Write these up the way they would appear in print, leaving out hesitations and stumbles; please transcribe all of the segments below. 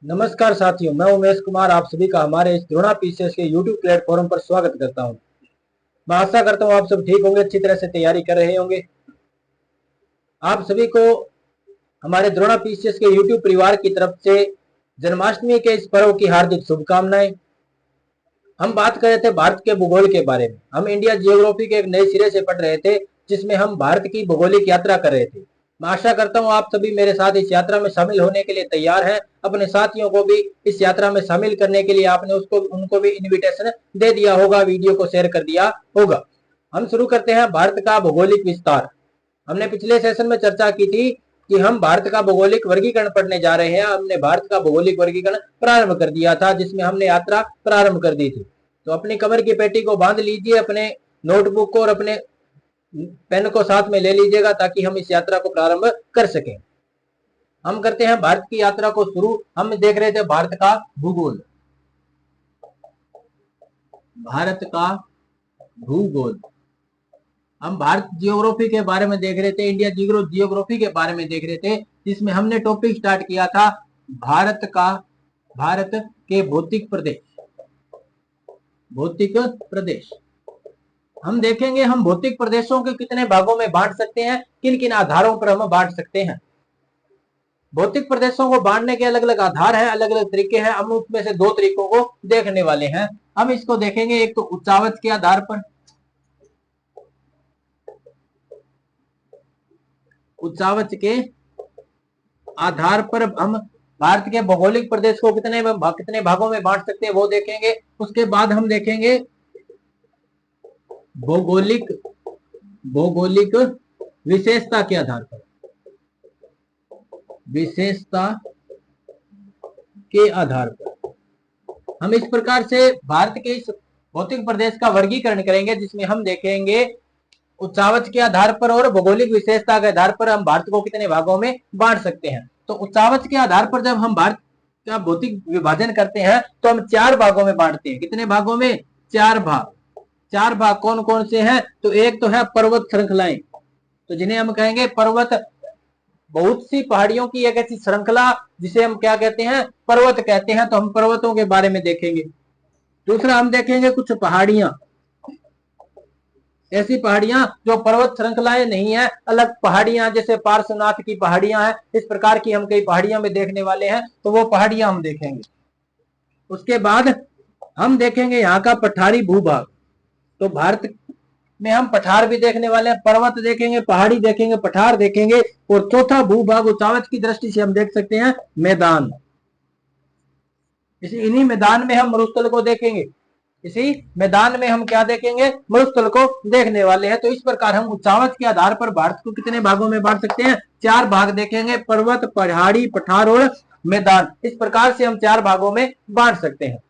नमस्कार साथियों, मैं उमेश कुमार आप सभी का हमारे इस द्रोणा पीसीएस के यूट्यूब प्लेटफॉर्म पर स्वागत करता हूं। मैं आशा करता हूं आप सब ठीक होंगे, अच्छी तरह से तैयारी कर रहे होंगे। आप सभी को हमारे द्रोणा पीसीएस के यूट्यूब परिवार की तरफ से जन्माष्टमी के इस पर्व की हार्दिक शुभकामनाएं। हम बात कर रहे थे भारत के भूगोल के बारे में। हम इंडिया जियोग्राफी के एक नए सिरे से पढ़ रहे थे, जिसमें हम भारत की भौगोलिक यात्रा कर रहे थे। मैं आशा करता हूं आप सभी मेरे साथ इस यात्रा में शामिल होने के लिए तैयार हैं। अपने साथियों को भी इस यात्रा में शामिल करने के लिए आपने उनको भी इनविटेशन दे दिया होगा, वीडियो को शेयर कर दिया होगा। हम शुरू करते हैं भारत का भौगोलिक विस्तार। हमने पिछले सेशन में चर्चा की थी कि हम भारत का भौगोलिक वर्गीकरण पढ़ने जा रहे हैं। हमने भारत का भौगोलिक वर्गीकरण प्रारंभ कर दिया था, जिसमें हमने यात्रा प्रारंभ कर दी थी। तो अपनी कमर की पेटी को बांध लीजिए, अपने नोटबुक को और अपने पेन को साथ में ले लीजिएगा ताकि हम इस यात्रा को प्रारंभ कर सकें। हम करते हैं भारत की यात्रा को शुरू। हम देख रहे थे भारत का भूगोल। भारत का भूगोल हम भारत जियोग्राफी के बारे में देख रहे थे, इंडिया जियोग्राफी के बारे में देख रहे थे, जिसमें हमने टॉपिक स्टार्ट किया था भारत के भौतिक प्रदेश। हम देखेंगे हम भौतिक प्रदेशों के कितने भागों में बांट सकते हैं, किन किन आधारों पर हम बांट सकते हैं। भौतिक प्रदेशों को बांटने के अलग अलग आधार हैं, अलग अलग तरीके हैं। हम उसमें से दो तरीकों को देखने वाले हैं। हम इसको देखेंगे, एक तो उच्चावच के आधार पर। उच्चावच के आधार पर हम भारत के भौगोलिक प्रदेश को कितने भागों में बांट सकते हैं वो देखेंगे। उसके बाद हम देखेंगे भौगोलिक विशेषता के आधार पर। विशेषता के आधार पर हम इस प्रकार से भारत के इस भौतिक प्रदेश का वर्गीकरण करेंगे, जिसमें हम देखेंगे उच्चावच के आधार पर और भौगोलिक विशेषता के आधार पर हम भारत को कितने भागों में बांट सकते हैं। तो उच्चावच के आधार पर जब हम भारत का भौतिक विभाजन करते हैं तो हम 4 भागों में बांटते हैं। कितने भागों में? 4 भाग। 4 भाग कौन कौन से हैं? तो एक तो है पर्वत श्रृंखलाएं, तो जिन्हें हम कहेंगे पर्वत। बहुत सी पहाड़ियों की एक ऐसी श्रृंखला जिसे हम क्या कहते हैं? पर्वत कहते हैं। तो हम पर्वतों के बारे में देखेंगे। दूसरा हम देखेंगे कुछ पहाड़ियां, ऐसी पहाड़ियां जो पर्वत श्रृंखलाएं नहीं है, अलग पहाड़ियां, जैसे पार्श्वनाथ की पहाड़ियां हैं। इस प्रकार की हम कई पहाड़ियां में देखने वाले हैं, तो वो पहाड़ियां हम देखेंगे। उसके बाद हम देखेंगे यहाँ का पठारी भूभाग। तो भारत में हम पठार भी देखने वाले हैं, पर्वत देखेंगे, पहाड़ी देखेंगे, पठार देखेंगे। और चौथा भूभाग उच्चावच की दृष्टि से हम देख सकते हैं मैदान। इन्हीं मैदान में हम मरुस्थल को देखेंगे। इसी मैदान में हम क्या देखेंगे? मरुस्थल को देखने वाले हैं। तो इस प्रकार हम उच्चावच के आधार पर भारत को कितने भागों में बांट सकते हैं? 4 भाग देखेंगे, पर्वत, पहाड़ी, पठार और मैदान। इस प्रकार से हम 4 भागों में बांट सकते हैं।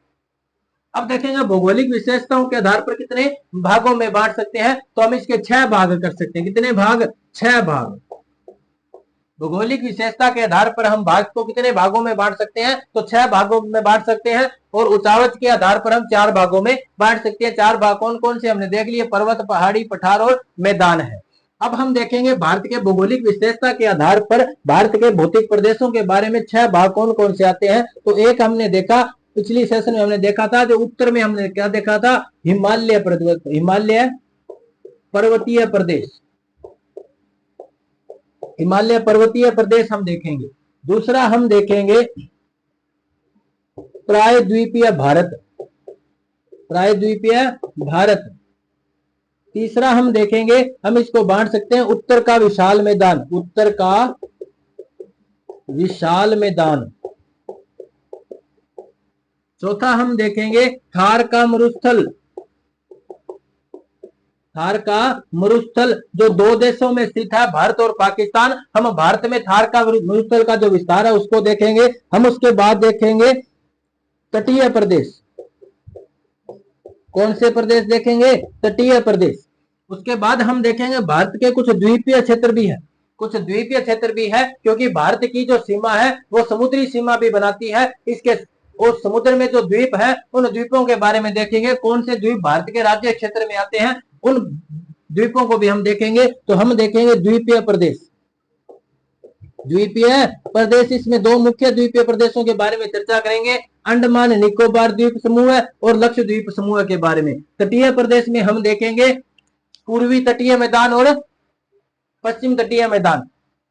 अब देखेंगे भौगोलिक विशेषताओं के आधार पर कितने भागों में बांट सकते हैं। तो हम इसके 6 भाग कर सकते हैं। कितने भाग? 6 भाग। भौगोलिक विशेषता के आधार पर हम भारत को कितने भागों में बांट सकते हैं? तो 6 भागों में बांट सकते हैं। और उच्चावच के आधार पर हम 4 भागों में बांट सकते हैं। 4 भाग कौन कौन से हमने देख लिए, पर्वत, पहाड़ी, पठार और मैदान है। अब हम देखेंगे भारत के भौगोलिक विशेषता के आधार पर भारत के भौतिक प्रदेशों के बारे में 6 भाग कौन कौन से आते हैं। तो एक हमने देखा, पिछली सेशन में हमने देखा था, जो उत्तर में हमने क्या देखा था? हिमालय पर्वतीय प्रदेश। हिमालय पर्वतीय प्रदेश हम देखेंगे। दूसरा हम देखेंगे प्रायद्वीपीय भारत। तीसरा हम देखेंगे, हम इसको बांट सकते हैं उत्तर का विशाल मैदान। चौथा हम देखेंगे थार का मरुस्थल, जो 2 देशों में स्थित है, भारत और पाकिस्तान। हम भारत में थार का मरुस्थल का जो विस्तार है उसको देखेंगे। हम उसके बाद देखेंगे तटीय प्रदेश। कौन से प्रदेश देखेंगे? तटीय प्रदेश। उसके बाद हम देखेंगे भारत के कुछ द्वीपीय क्षेत्र भी है, क्योंकि भारत की जो सीमा है वो समुद्री सीमा भी बनाती है। इसके और समुद्र में जो द्वीप है उन द्वीपों के बारे में देखेंगे। कौन से द्वीप भारत के राज्य क्षेत्र में आते हैं, उन द्वीपों को भी हम देखेंगे। तो हम देखेंगे द्वीपीय प्रदेश। द्वीपीय प्रदेश, इसमें दो मुख्य द्वीपीय प्रदेशों के बारे में चर्चा करेंगे, अंडमान निकोबार द्वीप समूह और लक्षद्वीप समूह के बारे में। तटीय प्रदेश में हम देखेंगे पूर्वी तटीय मैदान और पश्चिम तटीय मैदान।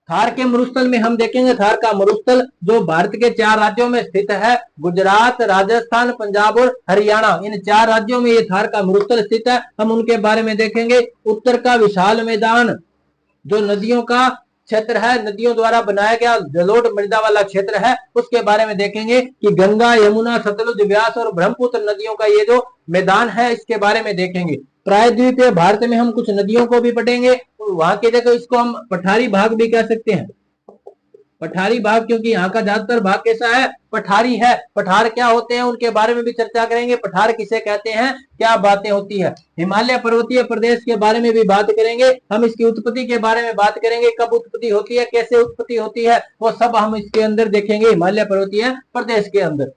थार के मरुस्थल में हम देखेंगे थार का मरुस्थल जो भारत के 4 राज्यों में स्थित है, गुजरात, राजस्थान, पंजाब और हरियाणा, इन 4 राज्यों में ये थार का मरुस्थल स्थित है, हम उनके बारे में देखेंगे। उत्तर का विशाल मैदान जो नदियों का क्षेत्र है, नदियों द्वारा बनाया गया जलोढ़ मृदा वाला क्षेत्र है, उसके बारे में देखेंगे कि गंगा, यमुना, सतलुज, व्यास और ब्रह्मपुत्र नदियों का ये जो मैदान है इसके बारे में देखेंगे। प्रायद्वीपीय भारत में हम कुछ नदियों को भी पढ़ेंगे, वहां के देखो इसको हम पठारी भाग भी कह सकते हैं, पठारी भाग, क्योंकि यहाँ का ज्यादातर भाग कैसा है, पठारी है। पठार क्या होते हैं उनके बारे में भी चर्चा करेंगे, पठार किसे कहते हैं, क्या बातें होती है। हिमालय पर्वतीय प्रदेश के बारे में भी बात करेंगे, हम इसकी उत्पत्ति के बारे में बात करेंगे, कब उत्पत्ति होती है, कैसे उत्पत्ति होती है, वो सब हम इसके अंदर देखेंगे हिमालय पर्वतीय प्रदेश के अंदर।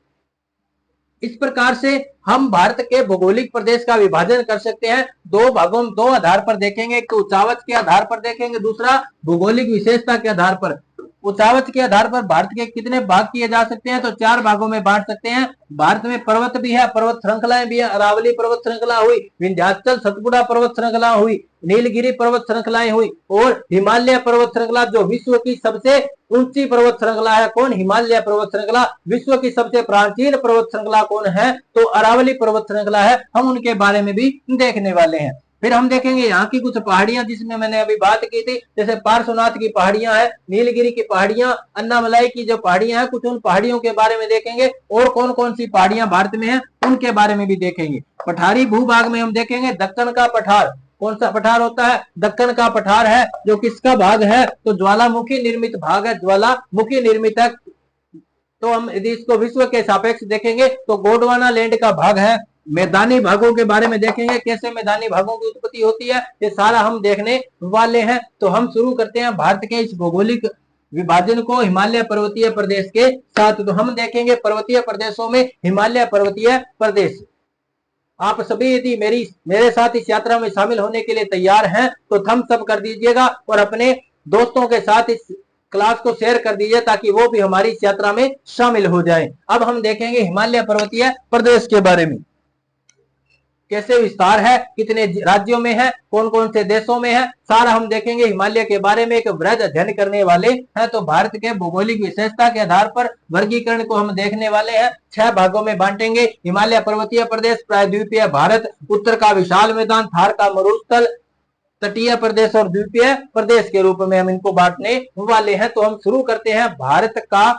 इस प्रकार से हम भारत के भौगोलिक प्रदेश का विभाजन कर सकते हैं, दो भागों, दो आधार पर देखेंगे, एक तो उचावच के आधार पर देखेंगे, दूसरा भौगोलिक विशेषता के आधार पर। उचावच के आधार पर भारत के कितने भाग किए जा सकते हैं, तो 4 भागों में बांट सकते हैं। भारत में पर्वत भी है, पर्वत श्रृंखलाएं भी है, अरावली पर्वत श्रृंखला हुई, विंध्याचल सतपुड़ा पर्वत श्रृंखला हुई, नीलगिरी पर्वत श्रृंखलाएं हुई और हिमालय पर्वत श्रृंखला जो विश्व की सबसे ऊंची पर्वत श्रृंखला है। कौन, हिमालय पर्वत श्रृंखला। विश्व की सबसे प्राचीन पर्वत श्रृंखला कौन है, तो अरावली पर्वत श्रृंखला है, हम उनके बारे में भी देखने वाले हैं। फिर हम देखेंगे यहाँ की कुछ पहाड़ियां जिसमें मैंने अभी बात की थी, जैसे पार्श्वनाथ की पहाड़ियां हैं, नीलगिरी की पहाड़ियां, अन्नामलाई की जो पहाड़ियां हैं, कुछ उन पहाड़ियों के बारे में देखेंगे और कौन कौन सी पहाड़ियां भारत में हैं उनके बारे में भी देखेंगे। पठारी भूभाग में हम देखेंगे दक्कन का पठार, कौन सा पठार होता है, दक्कन का पठार है, जो किसका भाग है, तो ज्वालामुखी निर्मित भाग है, ज्वालामुखी निर्मित है। तो हम यदि इसको विश्व के सापेक्ष देखेंगे तो गोंडवाना लैंड का भाग है। मैदानी भागों के बारे में देखेंगे, कैसे मैदानी भागों की उत्पत्ति होती है, ये सारा हम देखने वाले हैं। तो हम शुरू करते हैं भारत के इस भौगोलिक विभाजन को हिमालय पर्वतीय प्रदेश के साथ। तो हम देखेंगे पर्वतीय प्रदेशों में हिमालय पर्वतीय प्रदेश। आप सभी यदि मेरे साथ इस यात्रा में शामिल होने के लिए तैयार हैं तो थम्स अप कर दीजिएगा और अपने दोस्तों के साथ इस क्लास को शेयर कर दीजिए ताकि वो भी हमारी इस यात्रा में शामिल हो जाएं। अब हम देखेंगे हिमालय पर्वतीय प्रदेश के बारे में, कैसे विस्तार है, कितने राज्यों में है, कौन कौन से देशों में है, सारा हम देखेंगे। हिमालय के बारे में एक वृहद अध्ययन करने वाले हैं। तो भारत के भौगोलिक विशेषता के आधार पर वर्गीकरण को हम देखने वाले हैं, 6 भागों में बांटेंगे। हिमालय पर्वतीय प्रदेश, प्रायद्वीपीय भारत, उत्तर का विशाल मैदान, थार का मरुस्थल, तटीय प्रदेश और द्वीपीय प्रदेश के रूप में हम इनको बांटने वाले हैं। तो हम शुरू करते हैं भारत का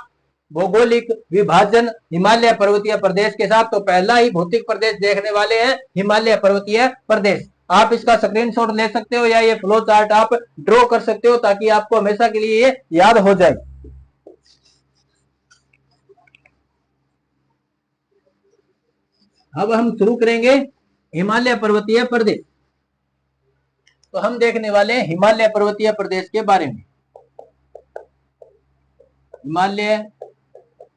भौगोलिक विभाजन हिमालय पर्वतीय प्रदेश के साथ। तो पहला ही भौतिक प्रदेश देखने वाले हैं हिमालय पर्वतीय प्रदेश। आप इसका स्क्रीनशॉट ले सकते हो या ये फ्लो चार्ट आप ड्रॉ कर सकते हो ताकि आपको हमेशा के लिए ये याद हो जाए। अब हम शुरू करेंगे हिमालय पर्वतीय प्रदेश। तो हम देखने वाले हैं हिमालय पर्वतीय प्रदेश के बारे में। हिमालय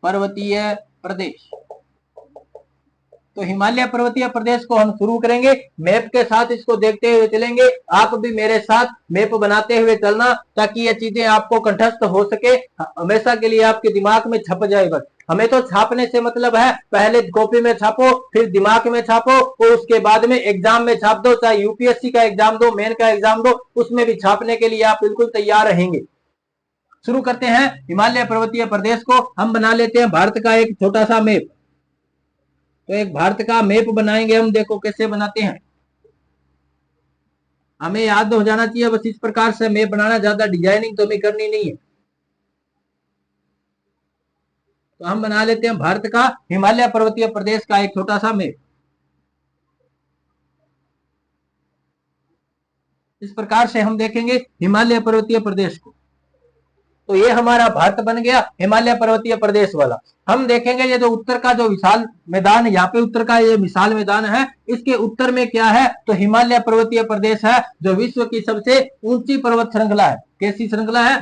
पर्वतीय प्रदेश, तो हिमालय पर्वतीय प्रदेश को हम शुरू करेंगे मैप के साथ, इसको देखते हुए चलेंगे। आप भी मेरे साथ मैप बनाते हुए चलना ताकि ये चीजें आपको कंठस्थ हो सके, हमेशा के लिए आपके दिमाग में छप जाए। बस हमें तो छापने से मतलब है, पहले कॉपी में छापो, फिर दिमाग में छापो और उसके बाद में एग्जाम में छाप दो, चाहे यूपीएससी का एग्जाम दो, मेन का एग्जाम दो, उसमें भी छापने के लिए आप बिल्कुल तैयार रहेंगे। शुरू करते हैं हिमालय पर्वतीय प्रदेश को। हम बना लेते हैं भारत का एक छोटा सा मैप। तो एक भारत का मैप बनाएंगे हम, देखो कैसे बनाते हैं, हमें याद हो जाना चाहिए बस इस प्रकार से मैप बनाना, ज्यादा डिजाइनिंग तो हमें करनी नहीं है। तो हम बना लेते हैं भारत का हिमालय पर्वतीय प्रदेश का एक छोटा सा मैप। इस प्रकार से हम देखेंगे हिमालय पर्वतीय प्रदेश को। तो ये हमारा भारत बन गया हिमालय पर्वतीय प्रदेश वाला। हम देखेंगे ये जो उत्तर का जो विशाल मैदान, यहाँ पे उत्तर का ये विशाल मैदान है, इसके उत्तर में क्या है, तो हिमालय पर्वतीय प्रदेश है, जो विश्व की सबसे ऊंची पर्वत श्रृंखला है। कैसी श्रृंखला है,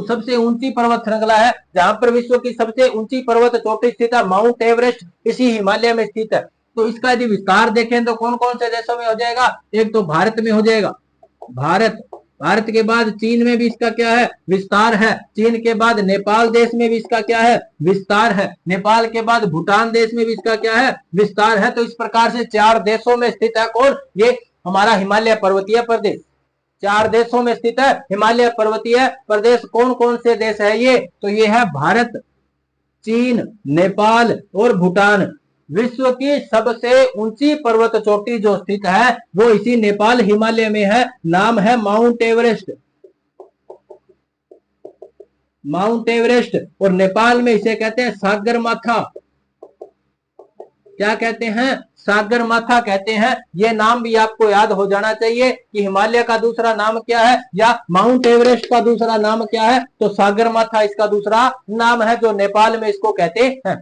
सबसे ऊंची पर्वत श्रृंखला है, जहां पर विश्व की सबसे ऊंची पर्वत चोटी स्थित है, माउंट एवरेस्ट इसी हिमालय में स्थित है। तो इसका यदि विस्तार देखें तो कौन कौन से देशों में हो जाएगा, एक तो भारत में हो जाएगा, भारत, भारत के बाद चीन में भी इसका क्या है, विस्तार है। चीन के बाद नेपाल देश में भी इसका क्या है, विस्तार है। नेपाल के बाद भूटान देश में भी इसका क्या है, विस्तार है। तो इस प्रकार से 4 देशों में स्थित है कौन, ये हमारा हिमालय पर्वतीय प्रदेश। 4 देशों में स्थित है हिमालय पर्वतीय प्रदेश। कौन कौन से देश है ये, तो ये है भारत, चीन, नेपाल और भूटान। विश्व की सबसे ऊंची पर्वत चोटी जो स्थित है वो इसी नेपाल हिमालय में है। नाम है माउंट एवरेस्ट। Mount Everest. और नेपाल में इसे कहते हैं सागरमाथा। क्या कहते हैं, सागरमाथा कहते हैं। ये नाम भी आपको याद हो जाना चाहिए कि हिमालय का दूसरा नाम क्या है, या माउंट एवरेस्ट का दूसरा नाम क्या है, तो सागरमाथा इसका दूसरा नाम है, जो नेपाल में इसको कहते हैं।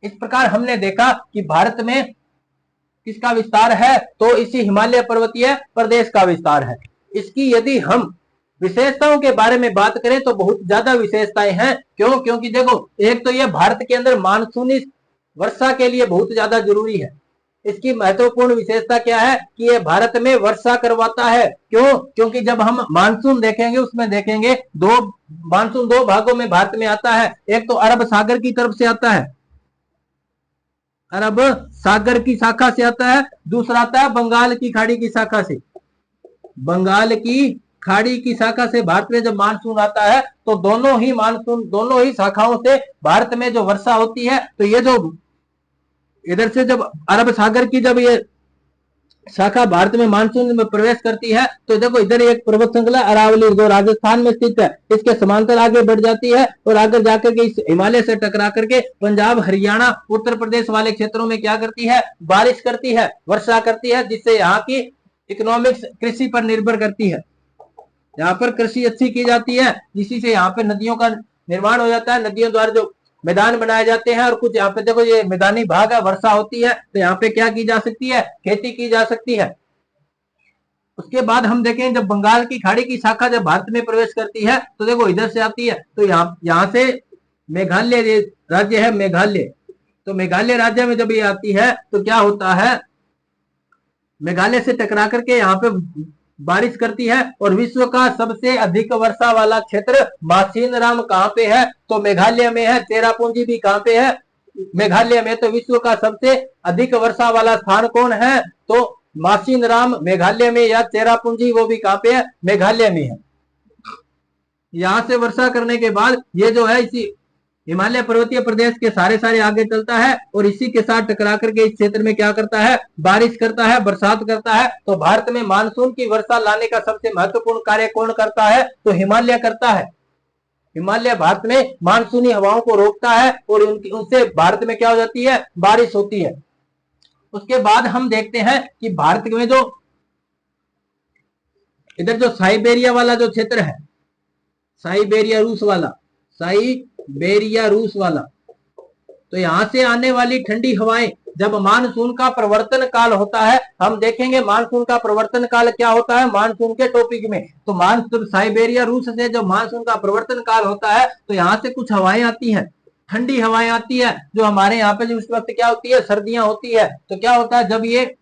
इस प्रकार हमने देखा कि भारत में किसका विस्तार है, तो इसी हिमालय पर्वतीय प्रदेश का विस्तार है। इसकी यदि हम विशेषताओं के बारे में बात करें तो बहुत ज्यादा विशेषताएं हैं। क्यों, क्योंकि देखो, एक तो यह भारत के अंदर मानसूनी वर्षा के लिए बहुत ज्यादा जरूरी है। इसकी महत्वपूर्ण विशेषता क्या है कि यह भारत में वर्षा करवाता है। क्यों, क्योंकि जब हम मानसून देखेंगे उसमें देखेंगे मानसून 2 भागों में भारत में आता है। एक तो अरब सागर की तरफ से आता है, अरब सागर की शाखा से आता है। दूसरा आता है बंगाल की खाड़ी की शाखा से। बंगाल की खाड़ी की शाखा से भारत में जब मानसून आता है तो दोनों ही शाखाओं से भारत में जो वर्षा होती है, तो ये जो इधर से जब अरब सागर की जब ये शाखा भारत में मानसून में प्रवेश करती है, तो देखो इधर एक पर्वत श्रृंखला अरावली जो राजस्थान में स्थित है, इसके समांतर आगे बढ़ जाती है और आगे जाकर के इस हिमालय से टकरा करके पंजाब, हरियाणा, उत्तर प्रदेश वाले क्षेत्रों में क्या करती है, बारिश करती है, वर्षा करती है, जिससे यहाँ की इकोनॉमिक्स कृषि पर निर्भर करती है। यहाँ पर कृषि अच्छी की जाती है, इसी से यहाँ पे नदियों का निर्माण हो जाता है। नदियों द्वारा जो मैदान बनाए जाते हैं, और कुछ यहाँ पे देखो ये मैदानी भाग है, वर्षा होती है तो यहाँ पे क्या की जा सकती है, खेती की जा सकती है। उसके बाद हम देखें जब बंगाल की खाड़ी की शाखा जब भारत में प्रवेश करती है, तो देखो इधर से आती है, तो यहाँ से मेघालय राज्य है, मेघालय। तो मेघालय राज्य में जब ये आती है तो क्या होता है, मेघालय से टकरा करके यहाँ पे बारिश करती है। और विश्व का सबसे अधिक वर्षा वाला क्षेत्र मासीन राम कहाँ पे है, तो मेघालय में है। चेरापूंजी भी कहाँ पे है, मेघालय में। तो विश्व का सबसे अधिक वर्षा वाला स्थान कौन है, तो मासीन राम मेघालय में, या चेरापूंजी वो भी कहाँ पे है, मेघालय में है। यहां से वर्षा करने के बाद ये जो है इसी हिमालय पर्वतीय प्रदेश के सारे आगे चलता है और इसी के साथ टकरा करके इस क्षेत्र में क्या करता है, बारिश करता है, बरसात करता है। तो भारत में मानसून की वर्षा लाने का सबसे महत्वपूर्ण कार्य कौन करता है, तो हिमालय करता है। हिमालय भारत में मानसूनी हवाओं को रोकता है और उनसे भारत में क्या हो जाती है, बारिश होती है। उसके बाद हम देखते हैं कि भारत में जो इधर जो साइबेरिया वाला जो क्षेत्र है, साइबेरिया रूस वाला, तो यहां से आने वाली ठंडी हवाएं जब मानसून का प्रवर्तन काल होता है, हम देखेंगे मानसून का प्रवर्तन काल क्या होता है मानसून के टॉपिक में। तो मानसून साइबेरिया रूस से जब मानसून का प्रवर्तन काल होता है, तो यहाँ से कुछ हवाएं आती हैं, ठंडी हवाएं आती है, जो हमारे यहाँ पे जो इस वक्त क्या होती है, सर्दियां होती है। तो क्या होता है, जब ये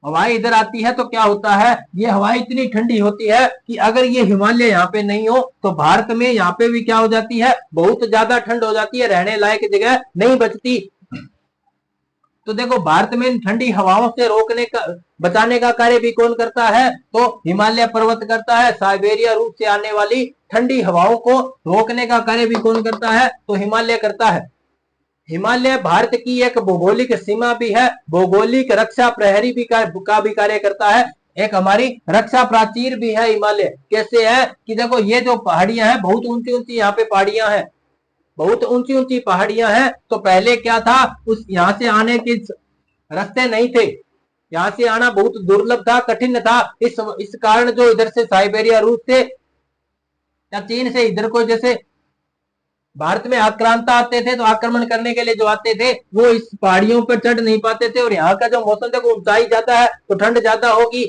हवाएं इधर आती है तो क्या होता है, ये हवाएं इतनी ठंडी होती है कि अगर ये हिमालय यहाँ पे नहीं हो तो भारत में यहाँ पे भी क्या हो जाती है, बहुत ज्यादा ठंड हो जाती है, रहने लायक जगह नहीं बचती। तो देखो भारत में ठंडी हवाओं से रोकने का, बचाने का कार्य भी कौन करता है, तो हिमालय पर्वत करता है। साइबेरिया रूस से आने वाली ठंडी हवाओं को रोकने का कार्य भी कौन करता है, तो हिमालय करता है। हिमालय भारत की एक भौगोलिक सीमा भी है, भौगोलिक रक्षा प्रहरी भी का भी कार्य करता है, एक हमारी रक्षा प्राचीर भी है हिमालय। कैसे है कि देखो ये जो पहाड़ियां हैं, बहुत ऊंची ऊंची यहाँ पे पहाड़ियां हैं, बहुत ऊंची ऊंची पहाड़ियां हैं। तो पहले क्या था, उस यहाँ से आने के रास्ते नहीं थे, यहाँ से आना बहुत दुर्लभ था, कठिन था। इस कारण जो इधर से साइबेरिया रूस से या चीन से इधर को जैसे भारत में आक्रांता आते थे, तो आक्रमण करने के लिए जो आते थे वो इस पहाड़ियों पर चढ़ नहीं पाते थे। और यहाँ का जो मौसम देखो ऊंचाई ज्यादा है तो ठंड ज्यादा होगी,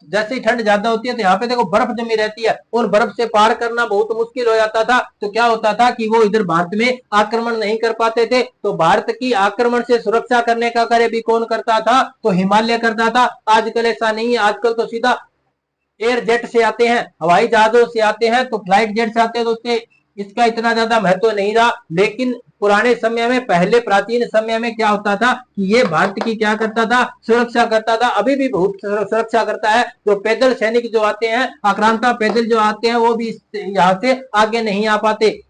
जैसे ही ठंड ज्यादा होती है तो यहाँ पे देखो बर्फ जमी रहती है और बर्फ से पार करना बहुत मुश्किल हो जाता था। तो क्या होता था कि वो इधर भारत में आक्रमण नहीं कर पाते थे। तो भारत की आक्रमण से सुरक्षा करने का कार्य भी कौन करता था, तो हिमालय करता था। आजकल ऐसा नहीं है, आजकल तो सीधा एयर जेट से आते हैं, हवाई जहाजों से आते हैं, तो फ्लाइट जेट से आते हैं, तो उससे इसका इतना ज्यादा महत्व नहीं रहा। लेकिन पुराने समय में, पहले प्राचीन समय में क्या होता था कि ये भारत की क्या करता था, सुरक्षा करता था, अभी भी बहुत सुरक्षा करता है। जो पैदल सैनिक जो आते हैं, आक्रांता पैदल जो आते हैं, वो भी यहाँ से आगे नहीं आ पाते।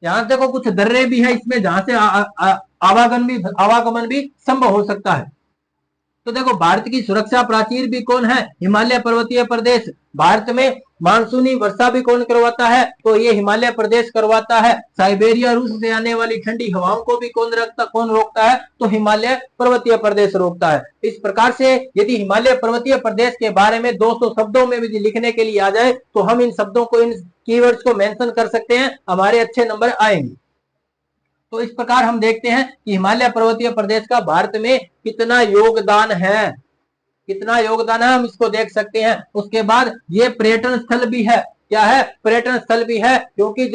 यहाँ देखो कुछ दर्रे भी है इसमें, जहां से आवागमन भी संभव हो सकता है। तो देखो भारत की सुरक्षा प्राचीर भी कौन है, हिमालय पर्वतीय प्रदेश। भारत में मानसूनी वर्षा भी कौन करवाता है, तो ये हिमालय प्रदेश करवाता है। साइबेरिया रूस से आने वाली ठंडी हवाओं को भी कौन रोकता है, तो हिमालय पर्वतीय प्रदेश रोकता है। इस प्रकार से यदि हिमालय पर्वतीय प्रदेश के बारे में 200 शब्दों में भी लिखने के लिए आ जाए, तो हम इन शब्दों को, इन कीवर्ड्स को मेंशन कर सकते हैं, हमारे अच्छे नंबर आएंगे। तो इस प्रकार हम देखते हैं कि हिमालय पर्वतीय प्रदेश का भारत में कितना योगदान है, कितना योगदान है, हम इसको देख सकते हैं। उसके बाद ये पर्यटन स्थल भी है। क्या है, पर्यटन स्थल भी है, क्योंकि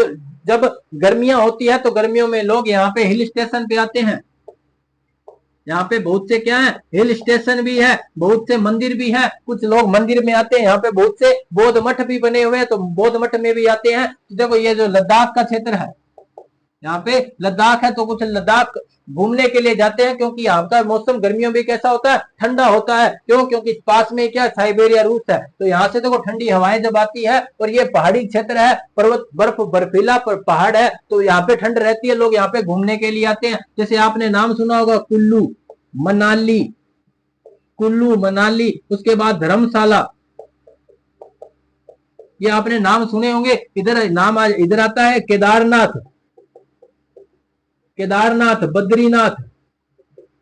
जब गर्मियां होती है तो गर्मियों में लोग यहाँ पे हिल स्टेशन पे आते हैं। यहाँ पे बहुत से क्या है, हिल स्टेशन भी है, बहुत से मंदिर भी है, कुछ लोग मंदिर में आते हैं। यहाँ पे बहुत से बौद्ध मठ भी बने हुए हैं, तो बौद्ध मठ में भी आते हैं। तो देखो ये जो लद्दाख का क्षेत्र है, यहाँ पे लद्दाख है, तो कुछ लद्दाख घूमने के लिए जाते हैं, क्योंकि यहाँ का मौसम गर्मियों में कैसा होता है, ठंडा होता है। क्यों, क्योंकि पास में क्या साइबेरिया रूस है, तो यहाँ से देखो ठंडी हवाएं जब आती है, और ये पहाड़ी क्षेत्र है, पर्वत बर्फीला पहाड़ है, तो यहाँ पे ठंड रहती है, लोग यहाँ पे घूमने के लिए आते हैं। जैसे आपने नाम सुना होगा कुल्लू मनाली, उसके बाद धर्मशाला, ये आपने नाम सुने होंगे। इधर नाम इधर आता है केदारनाथ, बद्रीनाथ,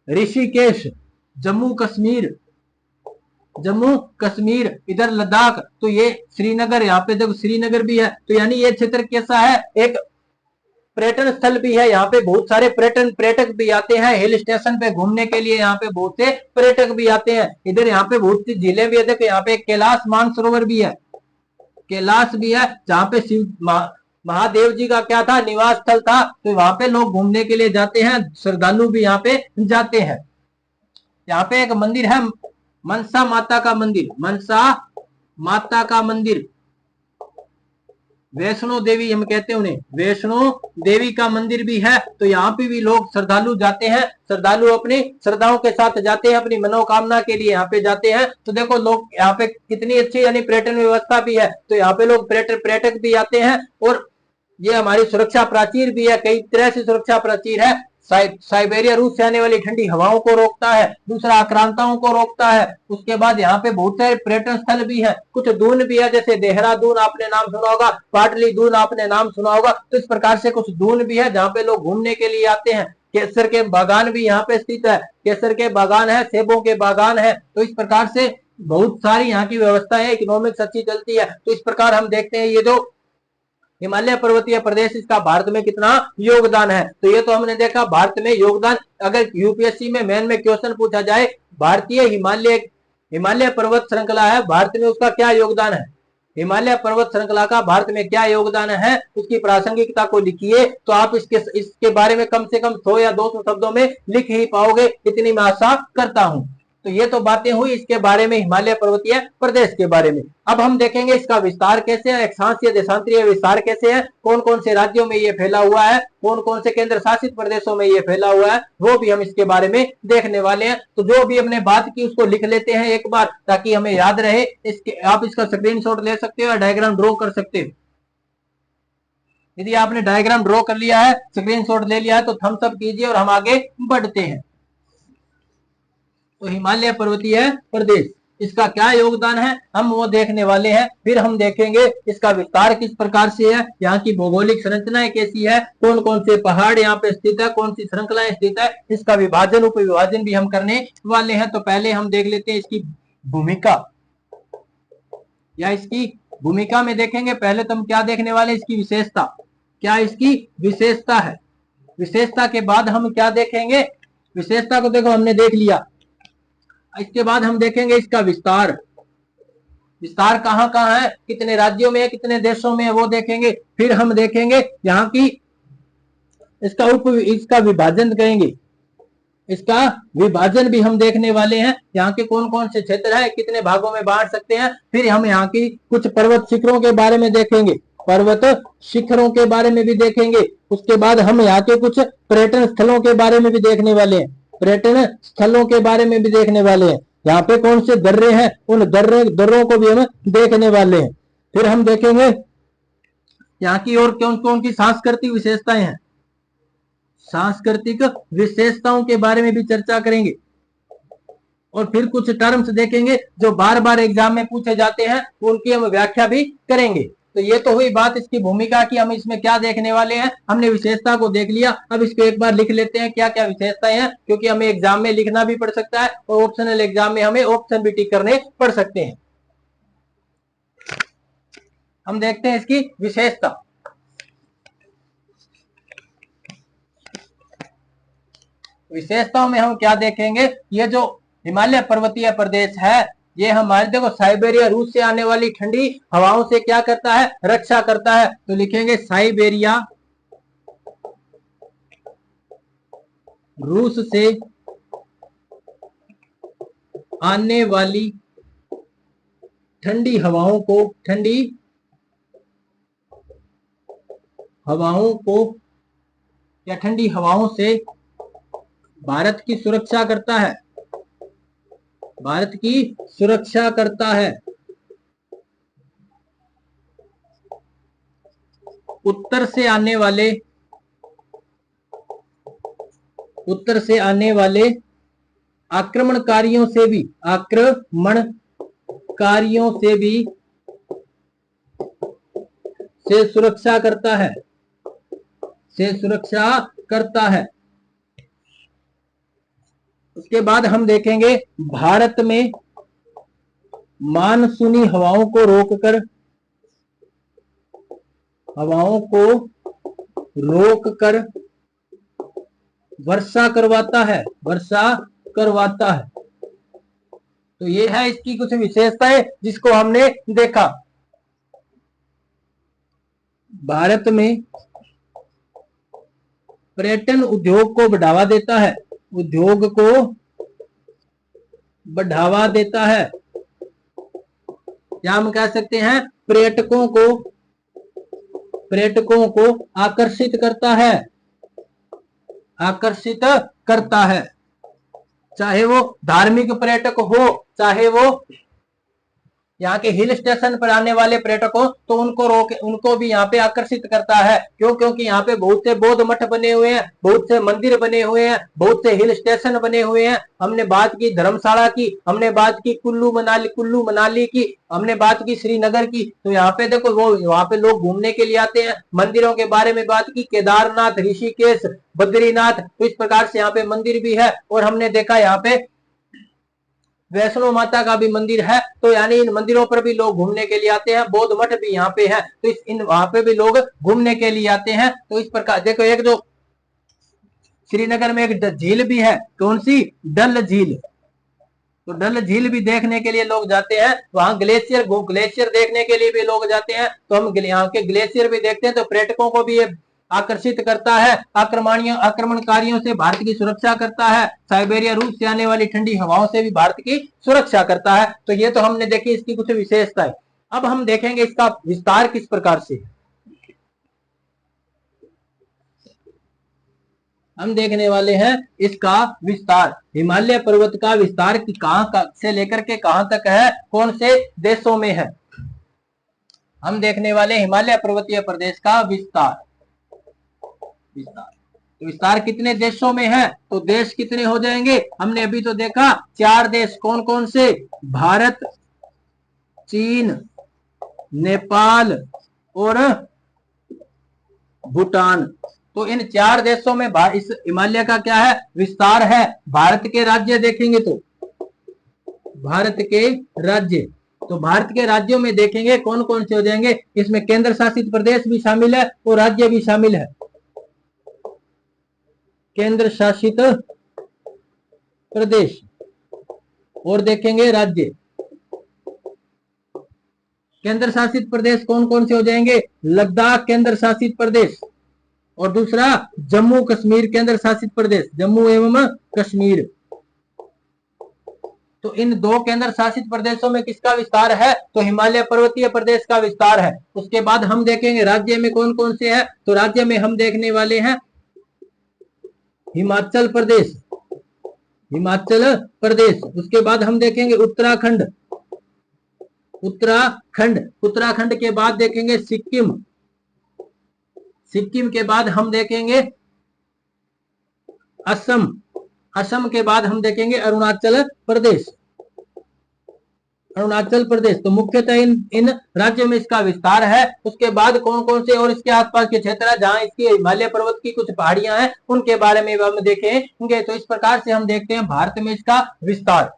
ऋषिकेश, जम्मू कश्मीर, इधर लद्दाख, तो ये श्रीनगर, यहाँ पे जब श्रीनगर भी है, तो यानी ये क्षेत्र कैसा है, एक पर्यटन स्थल भी है। यहाँ पे बहुत सारे पर्यटक भी आते हैं हिल स्टेशन पे घूमने के लिए, यहाँ पे बहुत से पर्यटक भी आते हैं। इधर यहाँ पे बहुत सी झीलें भी है, देखो यहाँ पे कैलाश मानसरोवर भी है, जहाँ पे शिव महादेव जी का क्या था, निवास स्थल था, तो वहां पे लोग घूमने के लिए जाते हैं, श्रद्धालु भी यहाँ पे जाते हैं। यहाँ पे एक मंदिर है, मनसा माता का मंदिर, वैष्णो देवी हम कहते हैं उन्हें, वैष्णो देवी का मंदिर भी है। तो यहाँ पे भी लोग श्रद्धालु जाते हैं, श्रद्धालु अपनी श्रद्धाओं के साथ जाते हैं, अपनी मनोकामना के लिए यहाँ पे जाते हैं। तो देखो लोग यहाँ पे कितनी अच्छी यानी पर्यटन व्यवस्था भी है, तो यहाँ पे लोग पर्यटक भी आते हैं। और ये हमारी सुरक्षा प्राचीर भी है, कई तरह से सुरक्षा प्राचीर है। साइबेरिया रूस से आने वाली ठंडी हवाओं को रोकता है, दूसरा आक्रांताओं को रोकता है। उसके बाद यहाँ पे बहुत सारे पर्यटन स्थल भी है, कुछ दून भी है, जैसे देहरादून आपने नाम सुना होगा, पाटली दून आपने नाम सुना होगा। तो इस प्रकार से कुछ दून भी है जहाँ पे लोग घूमने के लिए आते हैं। केसर के बागान भी यहाँ पे स्थित है, केसर के बागान है, सेबों के बागान है। तो इस प्रकार से बहुत सारी यहाँ की व्यवस्था है, इकोनॉमिक्स अच्छी चलती है। तो इस प्रकार हम देखते हैं ये जो हिमालय पर्वतीय प्रदेश, इसका भारत में कितना योगदान है। तो ये तो हमने देखा भारत में योगदान। अगर यूपीएससी में मेन में क्वेश्चन पूछा जाए, भारतीय हिमालय पर्वत श्रृंखला है, भारत में उसका क्या योगदान है, हिमालय पर्वत श्रृंखला का भारत में क्या योगदान है, उसकी प्रासंगिकता को लिखिए। तो आप इसके बारे में कम से कम 100 या 200 शब्दों में लिख ही पाओगे, इतनी मैं आशा करता हूं। तो ये तो बातें हुई इसके बारे में, हिमालय पर्वतीय प्रदेश के बारे में। अब हम देखेंगे इसका विस्तार कैसे है, अक्षांशीय देशांतरीय विस्तार कैसे है, कौन कौन से राज्यों में ये फैला हुआ है, कौन कौन से केंद्र शासित प्रदेशों में ये फैला हुआ है, वो भी हम इसके बारे में देखने वाले हैं। तो जो भी हमने बात की उसको लिख लेते हैं एक बार, ताकि हमें याद रहे। आप इसका स्क्रीनशॉट ले सकते हो या डायग्राम ड्रॉ कर सकते हो। यदि आपने डायग्राम ड्रॉ कर लिया है, स्क्रीनशॉट ले लिया है, तो थम्स अप कीजिए और हम आगे बढ़ते हैं। तो हिमालय पर्वतीय प्रदेश, इसका क्या योगदान है हम वो देखने वाले हैं। फिर हम देखेंगे इसका विस्तार किस प्रकार से है, यहाँ की भौगोलिक संरचनाएं कैसी है, कौन कौन से पहाड़ यहाँ पे स्थित है, कौन सी श्रृंखलाएं स्थित है, इसका विभाजन उपविभाजन भी हम करने वाले हैं। तो पहले हम देख लेते हैं इसकी भूमिका, या इसकी भूमिका में देखेंगे। पहले तो हम क्या देखने वाले, इसकी विशेषता, क्या इसकी विशेषता है। विशेषता के बाद हम क्या देखेंगे, विशेषता को देखो हमने देख लिया। इसके बाद हम देखेंगे इसका विस्तार, विस्तार कहाँ कहाँ है, कितने राज्यों में है, कितने देशों में है, वो देखेंगे। फिर हम देखेंगे यहाँ की इसका विभाजन करेंगे, इसका विभाजन भी हम देखने वाले हैं, यहाँ के कौन कौन से क्षेत्र है, कितने भागों में बांट सकते हैं। फिर हम यहाँ की कुछ पर्वत शिखरों के बारे में देखेंगे, पर्वत शिखरों के बारे में भी देखेंगे। उसके बाद हम यहाँ के कुछ पर्यटन स्थलों के बारे में भी देखने वाले हैं, पर्यटन स्थलों के बारे में भी देखने वाले हैं। यहाँ पे कौन से दर्रे हैं, उन दर्रों को भी हम देखने वाले हैं। फिर हम देखेंगे यहाँ की और कौन कौन की सांस्कृतिक विशेषताएं हैं, सांस्कृतिक विशेषताओं के बारे में भी चर्चा करेंगे। और फिर कुछ टर्म्स देखेंगे जो बार बार एग्जाम में पूछे जाते हैं, उनकी हम व्याख्या भी करेंगे। तो ये तो हुई बात इसकी भूमिका की, हम इसमें क्या देखने वाले हैं। हमने विशेषता को देख लिया, अब इसको एक बार लिख लेते हैं क्या क्या विशेषताएं हैं, क्योंकि हमें एग्जाम में लिखना भी पड़ सकता है और ऑप्शनल एग्जाम में हमें ऑप्शन भी टिक करने पड़ सकते हैं। हम देखते हैं इसकी विशेषता। विशेषताओं में हम क्या देखेंगे, ये जो हिमालय पर्वतीय प्रदेश है, ये हमारे देखो साइबेरिया रूस से आने वाली ठंडी हवाओं से क्या करता है, रक्षा करता है। तो लिखेंगे साइबेरिया रूस से आने वाली ठंडी हवाओं को या ठंडी हवाओं से भारत की सुरक्षा करता है, भारत की सुरक्षा करता है। उत्तर से आने वाले आक्रमणकारियों से भी सुरक्षा करता है। उसके बाद हम देखेंगे भारत में मानसूनी हवाओं को रोककर वर्षा करवाता है। तो ये है इसकी कुछ विशेषताएं जिसको हमने देखा। भारत में पर्यटन उद्योग को बढ़ावा देता है, या हम कह सकते हैं पर्यटकों को आकर्षित करता है, चाहे वो धार्मिक पर्यटक हो, चाहे वो यहाँ के हिल स्टेशन पर आने वाले पर्यटकों, तो उनको भी यहाँ पे आकर्षित करता है। क्यों? क्योंकि यहाँ पे बहुत से बौद्ध मठ बने हुए हैं, बहुत से मंदिर बने हुए हैं, बहुत से हिल स्टेशन बने हुए हैं। हमने बात की धर्मशाला की, हमने बात की कुल्लू मनाली की, हमने बात की श्रीनगर की। तो यहाँ पे देखो वो वहां पे लोग घूमने के लिए आते हैं। मंदिरों के बारे में बात की, केदारनाथ, ऋषिकेश, बद्रीनाथ, तो इस प्रकार से यहाँ पे मंदिर भी है। और हमने देखा यहाँ पे वैष्णो माता का भी मंदिर है। तो यानी इन मंदिरों पर भी लोग घूमने के लिए आते हैं। बौद्ध मठ भी यहाँ पे है, तो वहां पे भी लोग घूमने के लिए आते हैं। तो इस प्रकार देखो, एक जो श्रीनगर में एक झील भी है, कौन सी, डल झील। तो डल झील भी देखने के लिए लोग जाते हैं। वहां ग्लेशियर देखने के लिए भी लोग जाते हैं। तो हम यहाँ के ग्लेशियर भी देखते हैं। तो पर्यटकों को भी ये आकर्षित करता है, आक्रमणकारियों से भारत की सुरक्षा करता है, साइबेरिया रूस से आने वाली ठंडी हवाओं से भी भारत की सुरक्षा करता है। तो ये तो हमने देखी इसकी कुछ विशेषताएं। अब हम देखेंगे इसका विस्तार किस प्रकार से। हम देखने वाले हैं इसका विस्तार, हिमालय पर्वत का विस्तार की कहां से लेकर के कहां तक है, कौन से देशों में है। हम देखने वाले हिमालय पर्वतीय प्रदेश का विस्तार। तो विस्तार कितने देशों में है, तो देश कितने हो जाएंगे, हमने अभी तो देखा 4 देश। कौन कौन से, भारत, चीन, नेपाल और भूटान। तो इन 4 देशों में इस हिमालय का क्या है, विस्तार है। भारत के राज्य देखेंगे तो भारत के राज्य, तो भारत के राज्यों में देखेंगे कौन कौन से हो जाएंगे। इसमें केंद्र शासित प्रदेश भी शामिल है और राज्य भी शामिल है। केंद्र शासित प्रदेश और देखेंगे राज्य। केंद्र शासित प्रदेश कौन कौन से हो जाएंगे, लद्दाख केंद्र शासित प्रदेश, और दूसरा जम्मू कश्मीर केंद्र शासित प्रदेश, जम्मू एवं कश्मीर। तो इन दो केंद्र शासित प्रदेशों में किसका विस्तार है? तो हिमालय पर्वतीय प्रदेश का विस्तार है। उसके बाद हम देखेंगे राज्य में कौन कौन से हैं। तो राज्य में हम देखने वाले हैं हिमाचल प्रदेश, हिमाचल प्रदेश। उसके बाद हम देखेंगे उत्तराखंड, उत्तराखंड। उत्तराखंड के बाद देखेंगे सिक्किम, सिक्किम के बाद हम देखेंगे असम, असम के बाद हम देखेंगे अरुणाचल प्रदेश, अरुणाचल प्रदेश। तो मुख्यतः इन राज्यों में इसका विस्तार है। उसके बाद कौन कौन से और इसके आसपास के क्षेत्र है जहां इसकी हिमालय पर्वत की कुछ पहाड़ियां हैं, उनके बारे में हम देखेंगे। तो इस प्रकार से हम देखते हैं भारत में इसका विस्तार,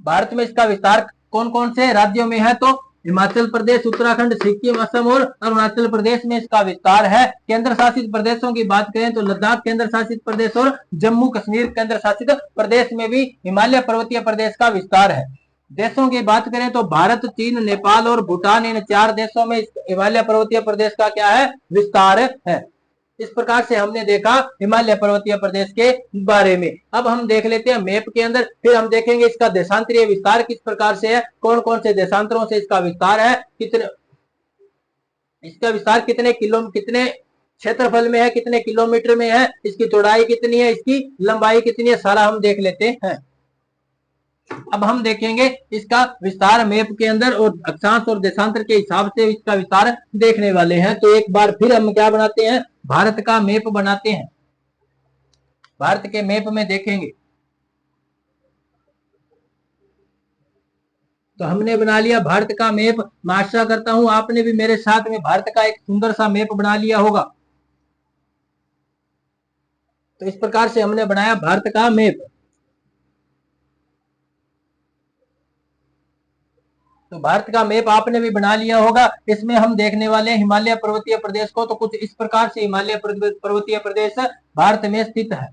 भारत में इसका विस्तार कौन कौन से राज्यों में है। तो हिमाचल प्रदेश, उत्तराखंड, सिक्किम, असम और अरुणाचल प्रदेश में इसका विस्तार है। केंद्र शासित प्रदेशों की बात करें तो लद्दाख केंद्र शासित प्रदेश और जम्मू कश्मीर केंद्र शासित प्रदेश में भी हिमालय पर्वतीय प्रदेश का विस्तार है। देशों की बात करें तो भारत, चीन, नेपाल और भूटान, इन 4 देशों में हिमालय पर्वतीय प्रदेश का क्या है? विस्तार है। इस प्रकार से हमने देखा हिमालय पर्वतीय प्रदेश के बारे में। अब हम देख लेते हैं मैप के अंदर, फिर हम देखेंगे इसका देशांतरीय विस्तार किस प्रकार से है, कौन कौन से देशांतरों से इसका विस्तार है, कितने इसका विस्तार कितने क्षेत्रफल में है, कितने किलोमीटर में है, इसकी चौड़ाई कितनी है, इसकी लंबाई कितनी है, सारा हम देख लेते हैं। अब हम देखेंगे इसका विस्तार मैप के अंदर और अक्षांश और देशांतर के हिसाब से इसका विस्तार देखने वाले हैं। तो एक बार फिर हम क्या बनाते हैं? भारत का मैप बनाते हैं। भारत के मैप में देखेंगे तो हमने बना लिया भारत का मैप। मैं आशा करता हूं आपने भी मेरे साथ में भारत का एक सुंदर सा मैप बना लिया होगा। तो इस प्रकार से हमने बनाया भारत का मैप। तो भारत का मैप आपने भी बना लिया होगा। इसमें हम देखने वाले हैं हिमालय पर्वतीय प्रदेश को। तो कुछ इस प्रकार से हिमालय पर्वतीय प्रदेश भारत में स्थित है।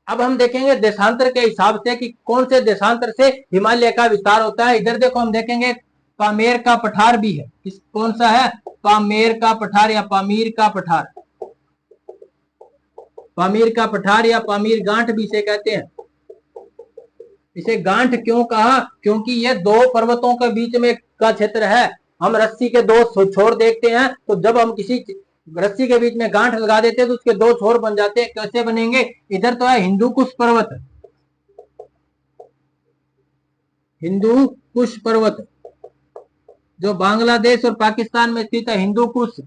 अब हम देखेंगे देशांतर के हिसाब से कि कौन से देशांतर से हिमालय का विस्तार होता है। इधर देखो हम देखेंगे पामेर का पठार भी है। कौन सा है? पामेर का पठार या पामीर का पठार, पामीर का पठार या पामीर गांठ भी इसे कहते हैं। इसे गांठ क्यों कहा? क्योंकि ये 2 पर्वतों के बीच में का क्षेत्र है। हम रस्सी के 2 छोर देखते हैं, तो जब हम किसी रस्सी के बीच में गांठ लगा देते हैं तो उसके 2 छोर बन जाते हैं। कैसे बनेंगे? इधर तो है हिंदुकुश पर्वत, हिंदुकुश पर्वत जो बांग्लादेश और पाकिस्तान में स्थित है, हिंदुकुश।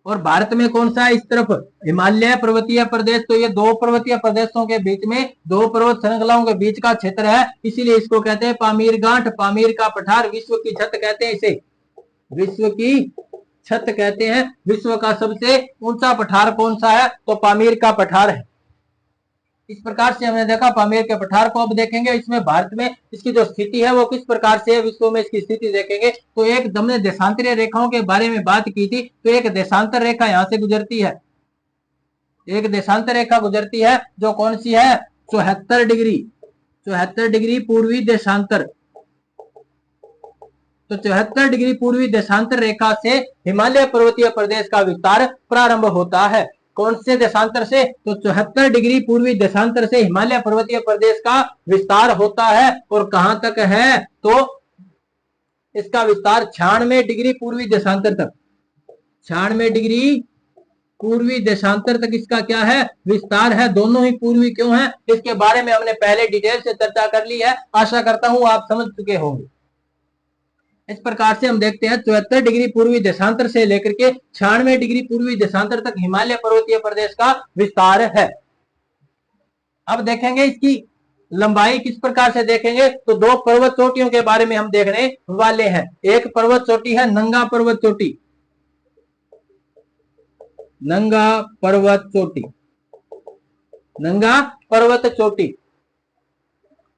और भारत में कौन सा है? इस तरफ हिमालय पर्वतीय प्रदेश। तो ये 2 पर्वतीय प्रदेशों के बीच में, 2 पर्वत श्रृंखलाओं के बीच का क्षेत्र है, इसीलिए इसको कहते हैं पामीर गांठ, पामीर का पठार, विश्व की छत कहते हैं इसे, विश्व की छत कहते हैं। विश्व का सबसे ऊंचा पठार कौन सा है? तो पामीर का पठार है। इस प्रकार से हमने देखा पामीर के पठार को। अब देखेंगे इसमें भारत में इसकी जो स्थिति है वो किस प्रकार से है, विश्व में इसकी स्थिति देखेंगे। तो एक हमने देशांतरीय रेखाओं के बारे में बात की थी। तो एक देशांतर रेखा यहां से गुजरती है, एक देशांतर रेखा गुजरती है जो कौन सी है? 74 डिग्री, 74 डिग्री पूर्वी देशांतर। तो 74 डिग्री पूर्वी देशांतर रेखा से हिमालय पर्वतीय प्रदेश का विस्तार प्रारंभ होता है। कौन से देशांतर से? तो 74 डिग्री पूर्वी देशांतर से हिमालय पर्वतीय प्रदेश का विस्तार होता है। और कहां तक है? तो इसका विस्तार 96 डिग्री पूर्वी देशांतर तक, 96 डिग्री पूर्वी देशांतर तक इसका क्या है? विस्तार है। दोनों ही पूर्वी क्यों है? इसके बारे में हमने पहले डिटेल से चर्चा कर ली है। आशा करता हूं आप समझ चुके होंगे। इस प्रकार से हम देखते हैं 74 डिग्री पूर्वी देशांतर से लेकर के 96 डिग्री पूर्वी देशांतर तक हिमालय पर्वतीय प्रदेश का विस्तार है। अब देखेंगे इसकी लंबाई किस प्रकार से देखेंगे। तो 2 पर्वत चोटियों के बारे में हम देखने वाले हैं। एक पर्वत चोटी है नंगा पर्वत चोटी, नंगा पर्वत चोटी, नंगा पर्वत चोटी,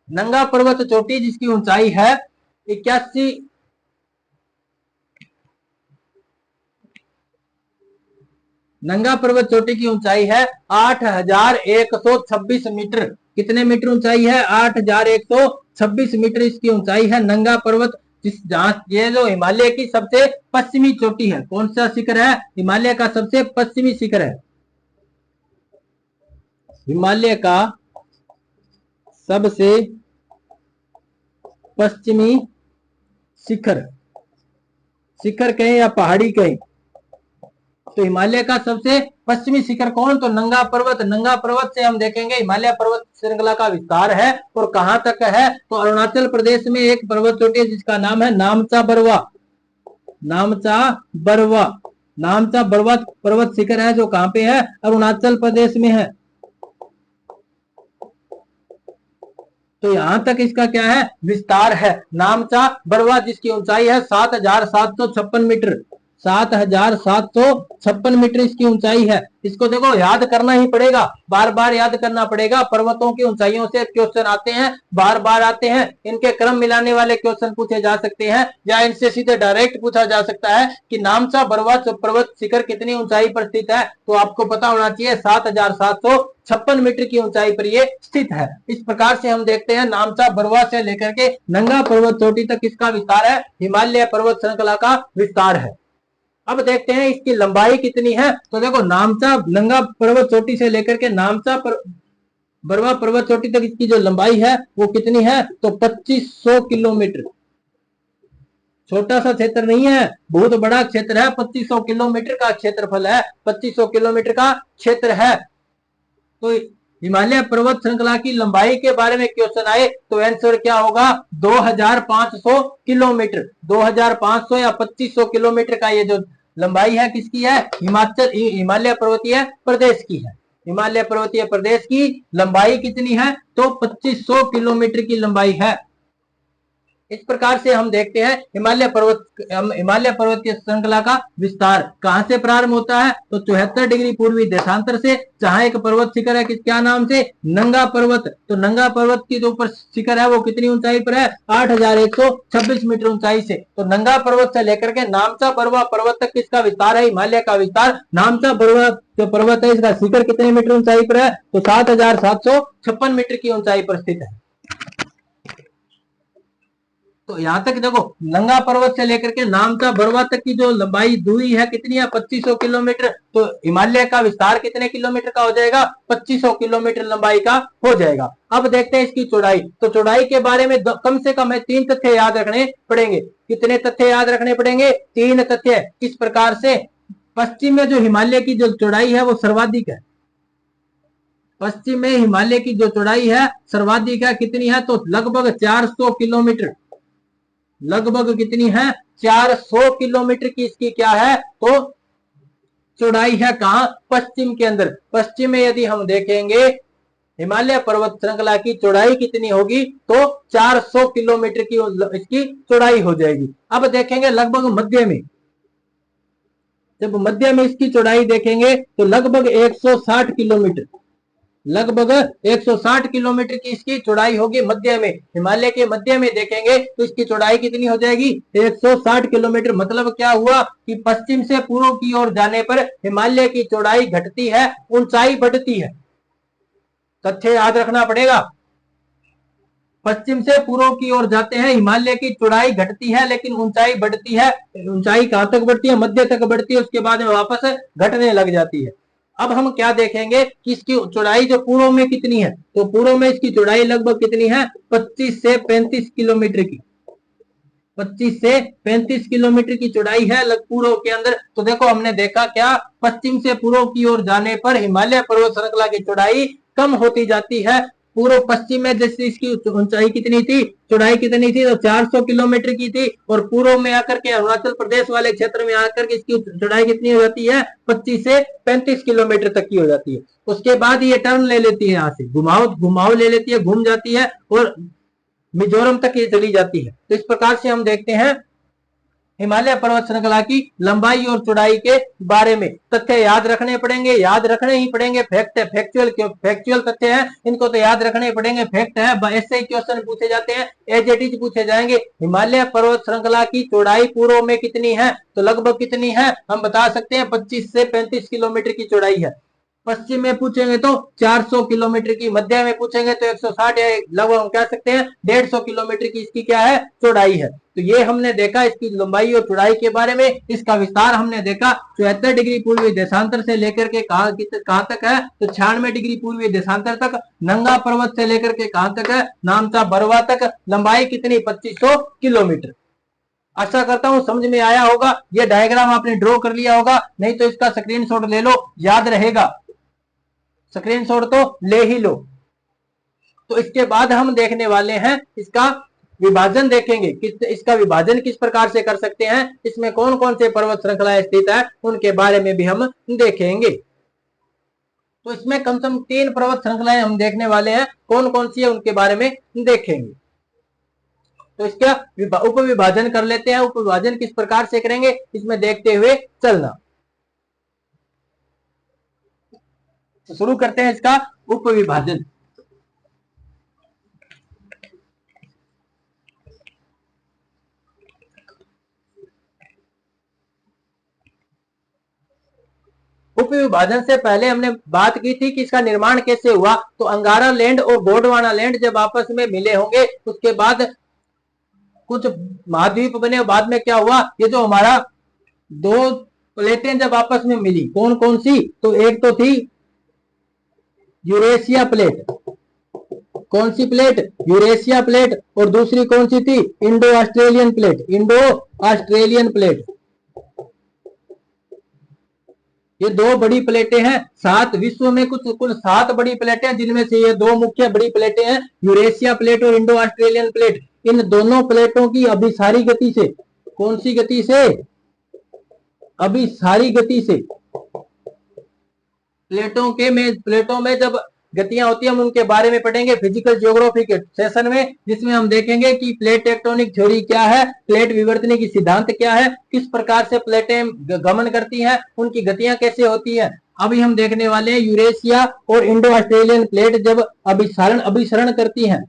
नंगा पर्वत चोटी जिसकी ऊंचाई है 81, नंगा पर्वत चोटी की ऊंचाई है 8126 मीटर। कितने मीटर ऊंचाई है? 8126 मीटर इसकी ऊंचाई है नंगा पर्वत जहां ये जो हिमालय की सबसे पश्चिमी चोटी है, कौन सा शिखर है? हिमालय का सबसे पश्चिमी शिखर है। हिमालय का सबसे पश्चिमी शिखर, शिखर कहें या पहाड़ी कहें, तो हिमालय का सबसे पश्चिमी शिखर कौन? तो नंगा पर्वत। नंगा पर्वत से हम देखेंगे हिमालय पर्वत श्रृंखला का विस्तार है और कहां तक है? तो अरुणाचल प्रदेश में एक पर्वत चोटी है जिसका नाम है नामचा बरवा। नामचा बरवा, नामचा बरवा पर्वत शिखर है जो कहां पे है? अरुणाचल प्रदेश में है। तो यहां तक इसका क्या है? विस्तार है। नामचा बरवा जिसकी ऊंचाई है 7,756 मीटर। 7,756 मीटर इसकी ऊंचाई है। इसको देखो याद करना ही पड़ेगा, बार बार याद करना पड़ेगा। पर्वतों की ऊंचाइयों से क्वेश्चन आते हैं, बार बार आते हैं। इनके क्रम मिलाने वाले क्वेश्चन पूछे जा सकते हैं या इनसे सीधे डायरेक्ट पूछा जा सकता है कि नामचा बरवा पर्वत शिखर कितनी ऊंचाई पर स्थित है। तो आपको पता होना चाहिए 7,756 मीटर की ऊंचाई पर यह स्थित है। इस प्रकार से हम देखते हैं नामचा बरवा से लेकर के नंगा पर्वत चोटी तक इसका विस्तार है, हिमालय पर्वत श्रृंखला का विस्तार है। अब देखते हैं इसकी लंबाई कितनी है। तो देखो नामचा नंगा पर्वत चोटी से लेकर के नामचा बरवा पर्वत चोटी तक इसकी जो लंबाई है वो कितनी है? तो 2500 किलोमीटर। छोटा सा क्षेत्र नहीं है, बहुत बड़ा क्षेत्र है। 2500 किलोमीटर का क्षेत्रफल है, 2500 किलोमीटर का क्षेत्र है। तो हिमालय पर्वत श्रृंखला की लंबाई के बारे में क्वेश्चन आए तो आंसर क्या होगा? 2500 किलोमीटर। 2500 या 2500 किलोमीटर का ये जो लंबाई है किसकी है? हिमालय पर्वतीय प्रदेश की है। हिमालय पर्वतीय प्रदेश की लंबाई कितनी है? तो 2500 किलोमीटर की लंबाई है। इस प्रकार से हम देखते हैं हिमालय पर्वतीय श्रृंखला का विस्तार कहां से प्रारंभ होता है? तो 74 डिग्री पूर्वी देशांतर से, जहां एक पर्वत शिखर है क्या नाम से? नंगा पर्वत। तो नंगा पर्वत की जो ऊपर शिखर है वो कितनी ऊंचाई पर है? 8,126 मीटर ऊंचाई से। तो नंगा पर्वत से लेकर के नामचा बरवा पर्वत तक किसका विस्तार है? हिमालय का विस्तार। नामचा बरवा जो पर्वत है इसका शिखर कितने मीटर ऊंचाई पर है? तो 7,756 मीटर की ऊंचाई पर स्थित है। तो यहां तक देखो नंगा पर्वत से लेकर के नामचा बरवा तक की जो लंबाई दूरी है कितनी है? 2500 किलोमीटर। तो हिमालय का विस्तार कितने किलोमीटर का हो जाएगा? 2500 किलोमीटर लंबाई का हो जाएगा। अब देखते हैं इसकी चौड़ाई। तो चौड़ाई के बारे में कम से कम 3 तथ्य याद रखने पड़ेंगे। कितने तथ्य याद रखने पड़ेंगे? 3 तथ्य। किस प्रकार से? पश्चिम में जो हिमालय की जो चौड़ाई है वो सर्वाधिक है। पश्चिम में हिमालय की जो चौड़ाई है सर्वाधिक है। कितनी है? तो लगभग 400 किलोमीटर। लगभग कितनी है? 400 किलोमीटर की इसकी क्या है? तो चौड़ाई है। कहां? पश्चिम के अंदर। पश्चिम में यदि हम देखेंगे हिमालय पर्वत श्रृंखला की चौड़ाई कितनी होगी? तो 400 किलोमीटर की इसकी चौड़ाई हो जाएगी। अब देखेंगे लगभग मध्य में। जब मध्य में इसकी चौड़ाई देखेंगे तो लगभग 160 किलोमीटर। लगभग 160 किलोमीटर की इसकी चौड़ाई होगी मध्य में। हिमालय के मध्य में देखेंगे तो इसकी चौड़ाई कितनी हो जाएगी? 160 किलोमीटर। मतलब क्या हुआ कि पश्चिम से पूर्व की ओर जाने पर हिमालय की चौड़ाई घटती है, ऊंचाई बढ़ती है। तथ्य याद रखना पड़ेगा। पश्चिम से पूर्व की ओर जाते हैं, हिमालय की चौड़ाई घटती है लेकिन ऊंचाई बढ़ती है। ऊंचाई कहां तक बढ़ती है? मध्य तक बढ़ती है, उसके बाद में वापस घटने लग जाती है। अब हम क्या देखेंगे कि इसकी चौड़ाई जो पूर्व में कितनी है? तो पूर्व में इसकी चौड़ाई लगभग कितनी है? 25 से 35 किलोमीटर की। 25 से 35 किलोमीटर की चौड़ाई है पूर्व के अंदर। तो देखो हमने देखा क्या? पश्चिम से पूर्व की ओर जाने पर हिमालय पर्वत श्रृंखला की चौड़ाई कम होती जाती है। पूर्व पश्चिम में जैसे इसकी ऊंचाई कितनी थी, चौड़ाई कितनी थी? तो 400 किलोमीटर की थी। और पूर्व में आकर के अरुणाचल प्रदेश वाले क्षेत्र में आकर के इसकी चौड़ाई कितनी हो जाती है? 25 से 35 किलोमीटर तक की हो जाती है। उसके बाद ये टर्न ले लेती है, यहाँ से घुमाव ले लेती है, घूम जाती है और मिजोरम तक ये चली जाती है। तो इस प्रकार से हम देखते हैं हिमालय पर्वत श्रृंखला की लंबाई और चौड़ाई के बारे में तथ्य याद रखने पड़ेंगे। याद रखने ही पड़ेंगे। फैक्ट है, फैक्चुअल तथ्य है, इनको तो याद रखने पड़ेंगे। फैक्ट है, ऐसे ही क्वेश्चन पूछे जाते हैं, एज इट इज पूछे जाएंगे। हिमालय पर्वत श्रृंखला की चौड़ाई पूर्व में कितनी है? तो लगभग कितनी है? हम बता सकते हैं 25 से 35 किलोमीटर की चौड़ाई है। पश्चिम में पूछेंगे तो 400 किलोमीटर की, मध्य में पूछेंगे तो 160 या लगभग हम कह सकते हैं 150 किलोमीटर की इसकी क्या है, चौड़ाई है। तो ये हमने देखा इसकी लंबाई और चौड़ाई के बारे में। इसका विस्तार हमने देखा 74 डिग्री पूर्वी देशांतर से लेकर के कहां तक है, तो 96 डिग्री पूर्वी देशांतर तक। नंगा पर्वत से लेकर के कहां तक है, नामचा बरवा तक। लंबाई कितनी, 2500 किलोमीटर। आशा करता हूं समझ में आया होगा। ये डायग्राम आपने ड्रॉ कर लिया होगा, नहीं तो इसका स्क्रीनशॉट ले लो, याद रहेगा। स्क्रीनशॉट तो ले ही लो। तो इसके बाद हम देखने वाले हैं इसका विभाजन देखेंगे, इसका विभाजन किस प्रकार से कर सकते हैं, इसमें कौन कौन से पर्वत श्रृंखलाएं स्थित है उनके बारे में भी हम देखेंगे। तो इसमें कम से कम 3 पर्वत श्रृंखलाएं हम देखने वाले हैं, कौन कौन सी है उनके बारे में देखेंगे। तो इसका उप विभाजन कर लेते हैं। उप विभाजन किस प्रकार से करेंगे इसमें देखते हुए चलना। तो शुरू करते हैं इसका उप विभाजन। उप विभाजन से पहले हमने बात की थी कि इसका निर्माण कैसे हुआ। तो अंगारा लैंड और गोंडवाना लैंड जब आपस में मिले होंगे, उसके बाद कुछ महाद्वीप बने, बाद में क्या हुआ, ये जो हमारा 2 प्लेटें जब आपस में मिली, कौन कौन सी, तो एक तो थी यूरेशिया प्लेट। कौन सी प्लेट, यूरेशिया प्लेट। और दूसरी कौन सी थी, Indo Australian plate. Indo Australian plate. ये 2 बड़ी प्लेटें हैं। 7 विश्व में कुल 7 बड़ी प्लेटें, जिनमें से ये 2 मुख्य बड़ी प्लेटें हैं, यूरेशिया प्लेट और इंडो ऑस्ट्रेलियन प्लेट। इन दोनों प्लेटों की अभिसारी गति से, कौन सी गति से, अभिसारी गति से, प्लेटों में जब गतियां होती है हम उनके बारे में पढ़ेंगे फिजिकल ज्योग्राफी के सेशन में, जिसमें हम देखेंगे कि प्लेट टेक्टोनिक थ्योरी क्या है, प्लेट विवर्तन की सिद्धांत क्या है, किस प्रकार से प्लेटें गमन करती हैं, उनकी गतियां कैसे होती है। अभी हम देखने वाले हैं यूरेशिया और इंडो ऑस्ट्रेलियन प्लेट जब अभिसरण करती हैं,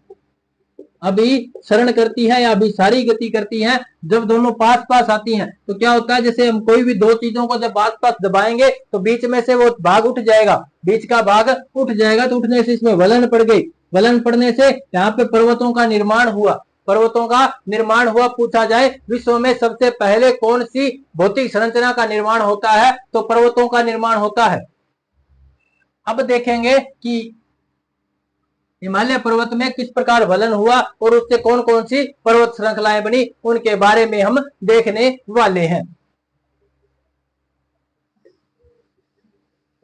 अभिसरण करती है या अभिसारी गति करती है, जब दोनों पास पास आती हैं तो क्या होता है, जैसे हम कोई भी 2 चीजों को जब पास पास दबाएंगे तो बीच में से वो भाग उठ जाएगा, बीच का भाग उठ जाएगा। तो उठने से इसमें वलन पड़ गई, वलन पड़ने से यहाँ पे पर्वतों का निर्माण हुआ, पर्वतों का निर्माण हुआ। पूछा जाए विश्व में सबसे पहले कौन सी भौतिक संरचना का निर्माण होता है, तो पर्वतों का निर्माण होता है। अब देखेंगे कि हिमालय पर्वत में किस प्रकार वलन हुआ और उससे कौन कौन सी पर्वत श्रृंखलाएं बनी, उनके बारे में हम देखने वाले हैं।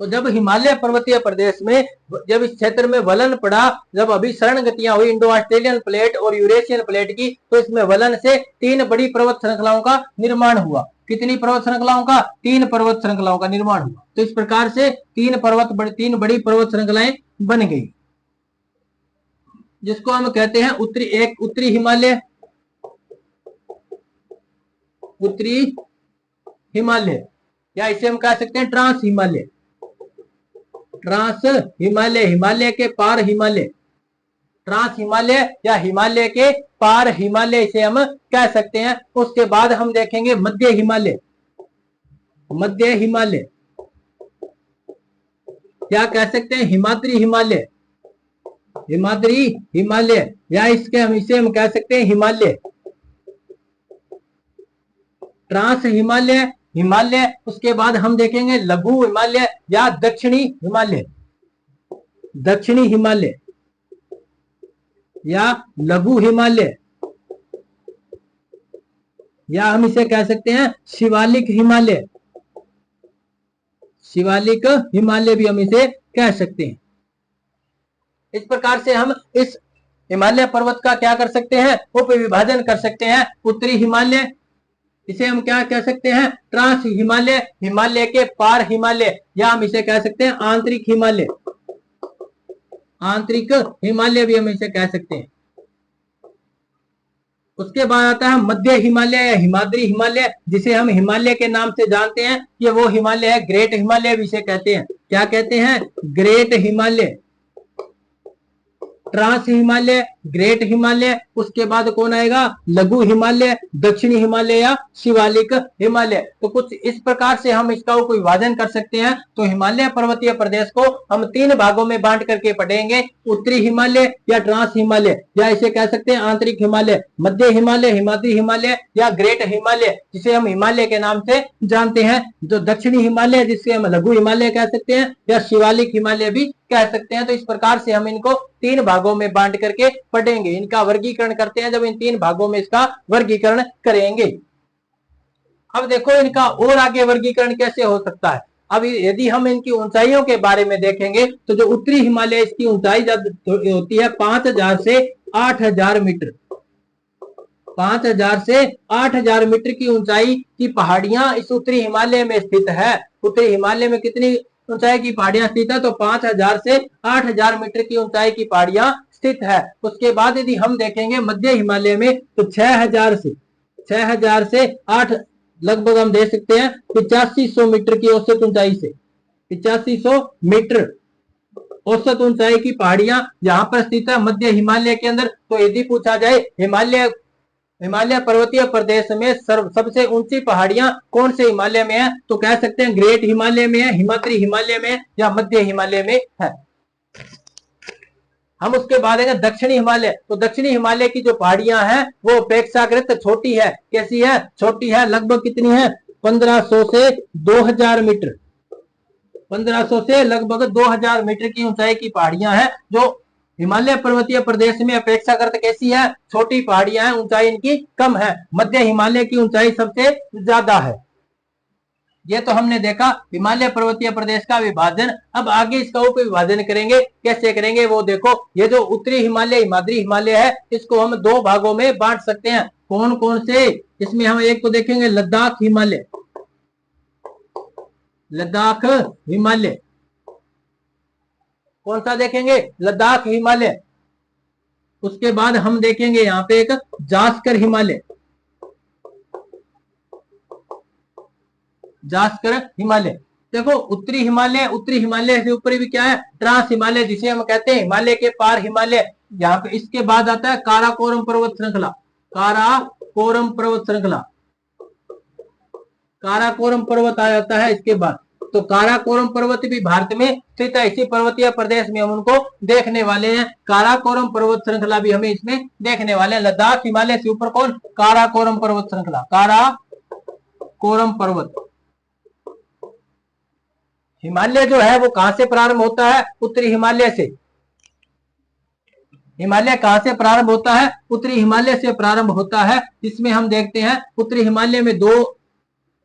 तो जब हिमालय पर्वतीय प्रदेश में, जब इस क्षेत्र में वलन पड़ा, जब अभिसरण गतियां हुई इंडो ऑस्ट्रेलियन प्लेट और यूरेशियन प्लेट की, तो इसमें वलन से 3 बड़ी पर्वत श्रृंखलाओं का निर्माण हुआ। कितनी पर्वत श्रृंखलाओं का, 3 पर्वत श्रृंखलाओं का निर्माण हुआ। तो इस प्रकार से 3 बड़ी पर्वत श्रृंखलाएं बन गई, जिसको हम कहते हैं उत्तरी हिमालय, उत्तरी हिमालय, या इसे हम कह सकते हैं ट्रांस हिमालय। ट्रांस हिमालय, हिमालय के पार हिमालय, ट्रांस हिमालय या हिमालय के पार हिमालय इसे हम कह सकते हैं। उसके बाद हम देखेंगे मध्य हिमालय, मध्य हिमालय क्या कह सकते हैं, हिमाद्री हिमालय, हिमाद्री हिमालय, या इसे हम कह सकते हैं हिमालय, ट्रांस हिमालय, हिमालय। उसके बाद हम देखेंगे लघु हिमालय या दक्षिणी हिमालय, दक्षिणी हिमालय या लघु हिमालय, या हम इसे कह सकते हैं शिवालिक हिमालय, शिवालिक हिमालय भी हम इसे कह सकते हैं। इस प्रकार से हम इस हिमालय पर्वत का क्या कर सकते हैं, उप विभाजन कर सकते हैं। उत्तरी हिमालय, इसे हम क्या कह सकते हैं, ट्रांस हिमालय, हिमालय के पार हिमालय, या हम इसे कह सकते हैं आंतरिक हिमालय, आंतरिक हिमालय भी हम इसे कह सकते हैं। उसके बाद आता है मध्य हिमालय या हिमाद्री हिमालय, जिसे हम हिमालय के नाम से जानते हैं। ये वो हिमालय है, ग्रेट हिमालय भी इसे कहते हैं। क्या कहते हैं, great Himalaya. Trans Himalaya, great Himalaya, उसके बाद कौन आएगा, लघु हिमालय, दक्षिणी हिमालय या शिवालिक हिमालय। तो कुछ इस प्रकार से हम इसका विभाजन कर सकते हैं। तो हिमालय पर्वतीय प्रदेश को हम 3 भागों में बांट करके पढ़ेंगे, उत्तरी हिमालय या ट्रांस हिमालय, या इसे कह सकते हैं आंतरिक हिमालय, मध्य हिमालय, हिमाद्री हिमालय या ग्रेट हिमालय जिसे हम हिमालय के नाम से जानते हैं, जो दक्षिणी हिमालय जिसे हम लघु हिमालय कह सकते हैं या शिवालिक हिमालय भी कह सकते हैं। तो इस प्रकार से हम इनको 3 भागों में बांट करके पढ़ेंगे। इनका वर्गीकरण करते हैं, जब इन 3 भागों में इसका वर्गीकरण करेंगे। अब देखो इनका और आगे वर्गीकरण कैसे हो सकता है। अब यदि हम इनकी ऊंचाइयों के बारे में देखेंगे तो जो उत्तरी हिमालय इसकी ऊंचाई जब होती है 5000 से 8000 मीटर, 5000 से 8000 मीटर की ऊंचाई की पहाड़ियां इस उत्तरी हिमालय में स्थित है। उत्तरी हिमालय में कितनी ऊंचाई की पहाड़ियां स्थित है, तो 5000 से 8000 मीटर की ऊंचाई की पहाड़ियां स्थित है। उसके बाद यदि हम देखेंगे मध्य हिमालय में तो 6000 से 8 लगभग हम दे सकते हैं 8500 मीटर की औसत ऊंचाई से 8500 मीटर औसत ऊंचाई की पहाड़ियां यहां पर स्थित है मध्य हिमालय के अंदर। तो यदि पूछा जाए हिमालय पर्वतीय प्रदेश में सबसे ऊंची पहाड़ियां कौन से हिमालय में है, तो कह सकते हैं ग्रेट हिमालय में है, हिमाद्री हिमालय में या मध्य हिमालय में है। हम उसके बाद है दक्षिणी हिमालय। तो दक्षिणी हिमालय की जो पहाड़ियां हैं वो अपेक्षाकृत छोटी है। कैसी है, छोटी है। लगभग कितनी है, 1500 से 2000 मीटर, 1500 से लगभग 2000 मीटर की ऊंचाई की पहाड़ियां हैं, जो हिमालय पर्वतीय प्रदेश में अपेक्षाकृत कैसी है, छोटी पहाड़ियां हैं, ऊंचाई इनकी कम है। मध्य हिमालय की ऊंचाई सबसे ज्यादा है। ये तो हमने देखा हिमालय पर्वतीय प्रदेश का विभाजन। अब आगे इसका उप विभाजन करेंगे, कैसे करेंगे वो देखो। ये जो उत्तरी हिमालय, हिमाद्री हिमालय है, इसको हम 2 भागों में बांट सकते हैं। कौन कौन से, इसमें हम एक को देखेंगे लद्दाख हिमालय, लद्दाख हिमालय, कौन सा देखेंगे, लद्दाख हिमालय। उसके बाद हम देखेंगे यहाँ पे एक जास्कर हिमालय, जास्कर हिमालय। देखो उत्तरी हिमालय से ऊपर भी क्या है, ट्रांस हिमालय जिसे हम कहते हैं हिमालय के पार हिमालय। यहाँ पे इसके बाद आता है काराकोरम पर्वत श्रृंखला, काराकोरम पर्वत श्रृंखला, काराकोरम पर्वत आ जाता है इसके बाद। तो काराकोरम पर्वत भी भारत में स्थित है, इसी पर्वतीय प्रदेश में हम उनको देखने वाले हैं। काराकोरम पर्वत श्रृंखला भी हमें इसमें देखने वाले हैं। लद्दाख हिमालय से ऊपर कौन, काराकोरम पर्वत श्रृंखला, काराकोरम पर्वत। हिमालय जो है वो कहां से प्रारंभ होता है, उत्तरी हिमालय से। हिमालय कहां से प्रारंभ होता है, उत्तरी हिमालय से प्रारंभ होता है। इसमें हम देखते हैं उत्तरी हिमालय में 2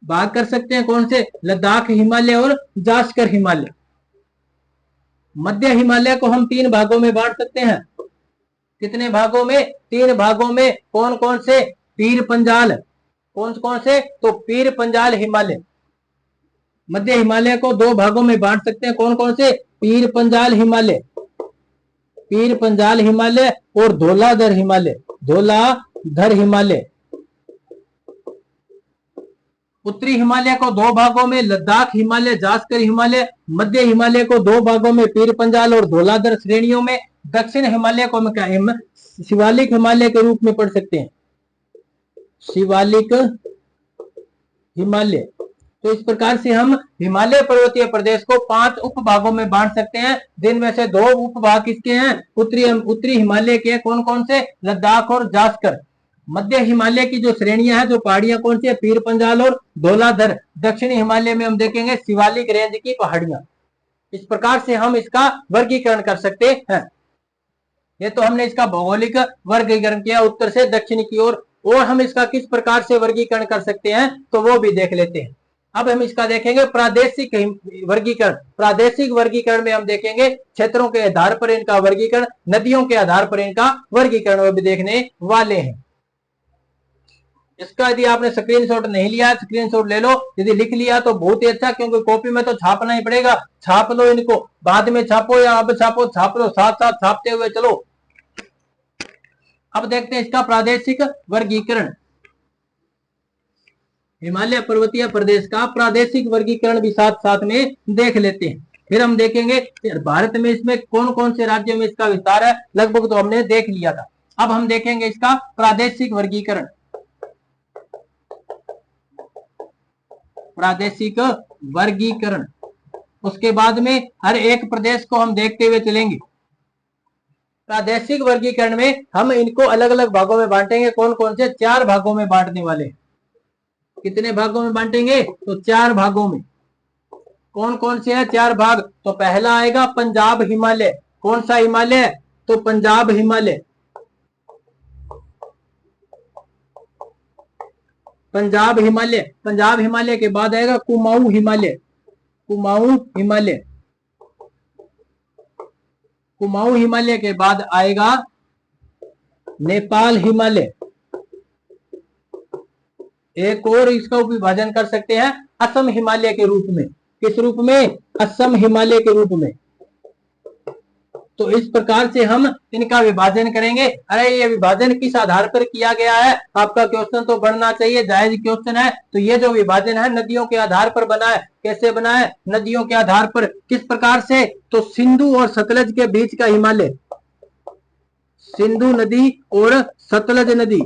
भाग कर सकते हैं, कौन से, लद्दाख हिमालय और जास्कर हिमालय। मध्य हिमालय को हम 3 भागों में बांट सकते हैं। कितने भागों में, 3 भागों में। कौन कौन से, पीर पंजाल, कौन कौन से, तो पीर पंजाल हिमालय। मध्य हिमालय को 2 भागों में बांट सकते हैं, कौन कौन से, पीर पंजाल हिमालय, पीर पंजाल हिमालय और धौलाधर हिमालय, धौलाधर हिमालय। उत्तरी हिमालय को 2 भागों में लद्दाख हिमालय, जास्कर हिमालय। मध्य हिमालय को 2 भागों में पीर पंजाल और धौलाधर श्रेणियों में। दक्षिण हिमालय को हम शिवालिक हिमालय के रूप में पढ़ सकते हैं, शिवालिक हिमालय। तो इस प्रकार से हम हिमालय पर्वतीय प्रदेश को 5 उपभागों में बांट सकते हैं, जिनमें से 2 उपभाग किसके हैं, उत्तरी हिमालय के, कौन कौन से, लद्दाख और जास्कर। मध्य हिमालय की जो श्रेणियां हैं, जो पहाड़ियां कौन सी है, पीर पंजाल और धौलाधर। दक्षिणी हिमालय में हम देखेंगे शिवालिक रेंज की पहाड़ियां। इस प्रकार से हम इसका वर्गीकरण कर सकते हैं। ये तो हमने इसका भौगोलिक वर्गीकरण किया उत्तर से दक्षिण की ओर। और हम इसका किस प्रकार से वर्गीकरण कर सकते हैं, तो वो भी देख लेते हैं। अब हम इसका देखेंगे प्रादेशिक वर्गीकरण। प्रादेशिक वर्गीकरण में हम देखेंगे क्षेत्रों के आधार पर इनका वर्गीकरण, नदियों के आधार पर इनका वर्गीकरण वो भी देखने वाले हैं। इसका यदि आपने स्क्रीनशॉट नहीं लिया, स्क्रीनशॉट ले लो। यदि लिख लिया तो बहुत ही अच्छा, क्योंकि कॉपी में तो छापना ही पड़ेगा। छाप लो इनको, बाद में छापो या अब छापो, छाप लो, साथ साथ छापते हुए चलो। अब देखते हैं इसका प्रादेशिक वर्गीकरण। हिमालय पर्वतीय प्रदेश का प्रादेशिक वर्गीकरण भी साथ साथ में देख लेते हैं। फिर हम देखेंगे भारत में इसमें कौन कौन से राज्यों में इसका विस्तार है, लगभग तो हमने देख लिया था। अब हम देखेंगे इसका प्रादेशिक वर्गीकरण। प्रादेशिक वर्गीकरण, उसके बाद में हर एक प्रदेश को हम देखते हुए चलेंगे। प्रादेशिक वर्गीकरण में हम इनको अलग अलग भागों में बांटेंगे। कौन कौन से? 4 भागों में बांटने वाले। कितने भागों में बांटेंगे? तो 4 भागों में। कौन कौन से हैं 4 भाग? तो पहला आएगा पंजाब हिमालय। कौन सा हिमालय? तो पंजाब हिमालय। पंजाब हिमालय। पंजाब हिमालय के बाद आएगा कुमाऊं हिमालय। कुमाऊं हिमालय। कुमाऊं हिमालय के बाद आएगा नेपाल हिमालय। एक और इसका विभाजन कर सकते हैं असम हिमालय के रूप में। किस रूप में? असम हिमालय के रूप में। तो इस प्रकार से हम इनका विभाजन करेंगे। अरे ये विभाजन किस आधार पर किया गया है? आपका क्वेश्चन तो बनना चाहिए, जायज क्वेश्चन है। तो ये जो विभाजन है नदियों के आधार पर बना है। कैसे बना है? नदियों के आधार पर। किस प्रकार से? तो सिंधु और सतलज के बीच का हिमालय, सिंधु नदी और सतलज नदी,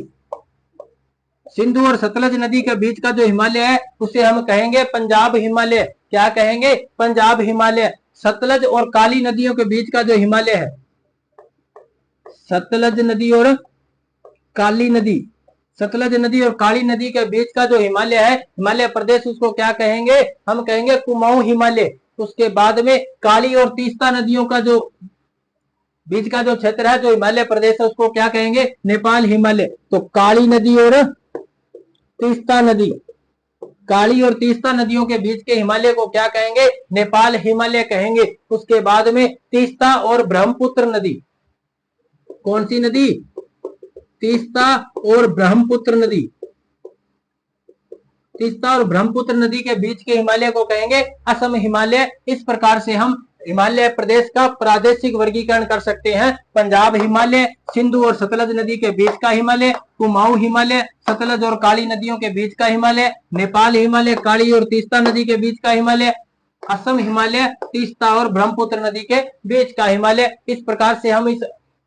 सिंधु और सतलज नदी के बीच का जो हिमालय है उसे हम कहेंगे पंजाब हिमालय। क्या कहेंगे? पंजाब हिमालय। सतलज और काली नदियों के बीच का जो हिमालय है, सतलज नदी और काली नदी, सतलज नदी और काली नदी के बीच का जो हिमालय है, हिमालय प्रदेश, उसको क्या कहेंगे? हम कहेंगे कुमाऊं हिमालय। उसके बाद में काली और तीस्ता नदियों का जो बीच का जो क्षेत्र है, जो हिमालय प्रदेश है, उसको क्या कहेंगे? नेपाल हिमालय। तो काली नदी और तीस्ता नदी, काली और तीस्ता नदियों के बीच के हिमालय को क्या कहेंगे? नेपाल हिमालय कहेंगे। उसके बाद में तीस्ता और ब्रह्मपुत्र नदी, कौन सी नदी? तीस्ता और ब्रह्मपुत्र नदी, तीस्ता और ब्रह्मपुत्र नदी के बीच के हिमालय को कहेंगे असम हिमालय। इस प्रकार से हम हिमालय प्रदेश का प्रादेशिक वर्गीकरण कर सकते हैं। पंजाब हिमालय, सिंधु और सतलज नदी के बीच का हिमालय, कुमाऊं हिमालय, सतलज और काली नदियों के बीच का हिमालय, नेपाल हिमालय, काली और तीस्ता नदी के बीच का हिमालय, असम हिमालय, तीस्ता और ब्रह्मपुत्र नदी के बीच का हिमालय। इस प्रकार से हम इस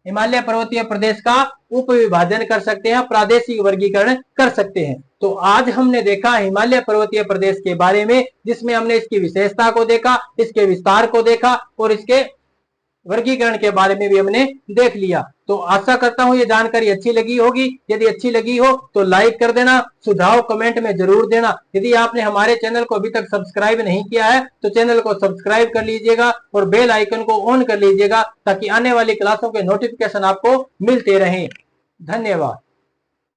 हिमालय पर्वतीय प्रदेश का उप विभाजन कर सकते हैं, प्रादेशिक वर्गीकरण कर सकते हैं। तो आज हमने देखा हिमालय पर्वतीय प्रदेश के बारे में, जिसमें हमने इसकी विशेषता को देखा, इसके विस्तार को देखा और इसके वर्गीकरण के बारे में भी हमने देख लिया। तो आशा करता हूं ये जानकारी अच्छी लगी होगी। यदि अच्छी लगी हो तो लाइक कर देना, सुझाव कमेंट में जरूर देना। यदि आपने हमारे चैनल को अभी तक सब्सक्राइब नहीं किया है तो चैनल को सब्सक्राइब कर लीजिएगा और बेल आइकन को ऑन कर लीजिएगा, ताकि आने वाली क्लासों के नोटिफिकेशन आपको मिलते रहें। धन्यवाद।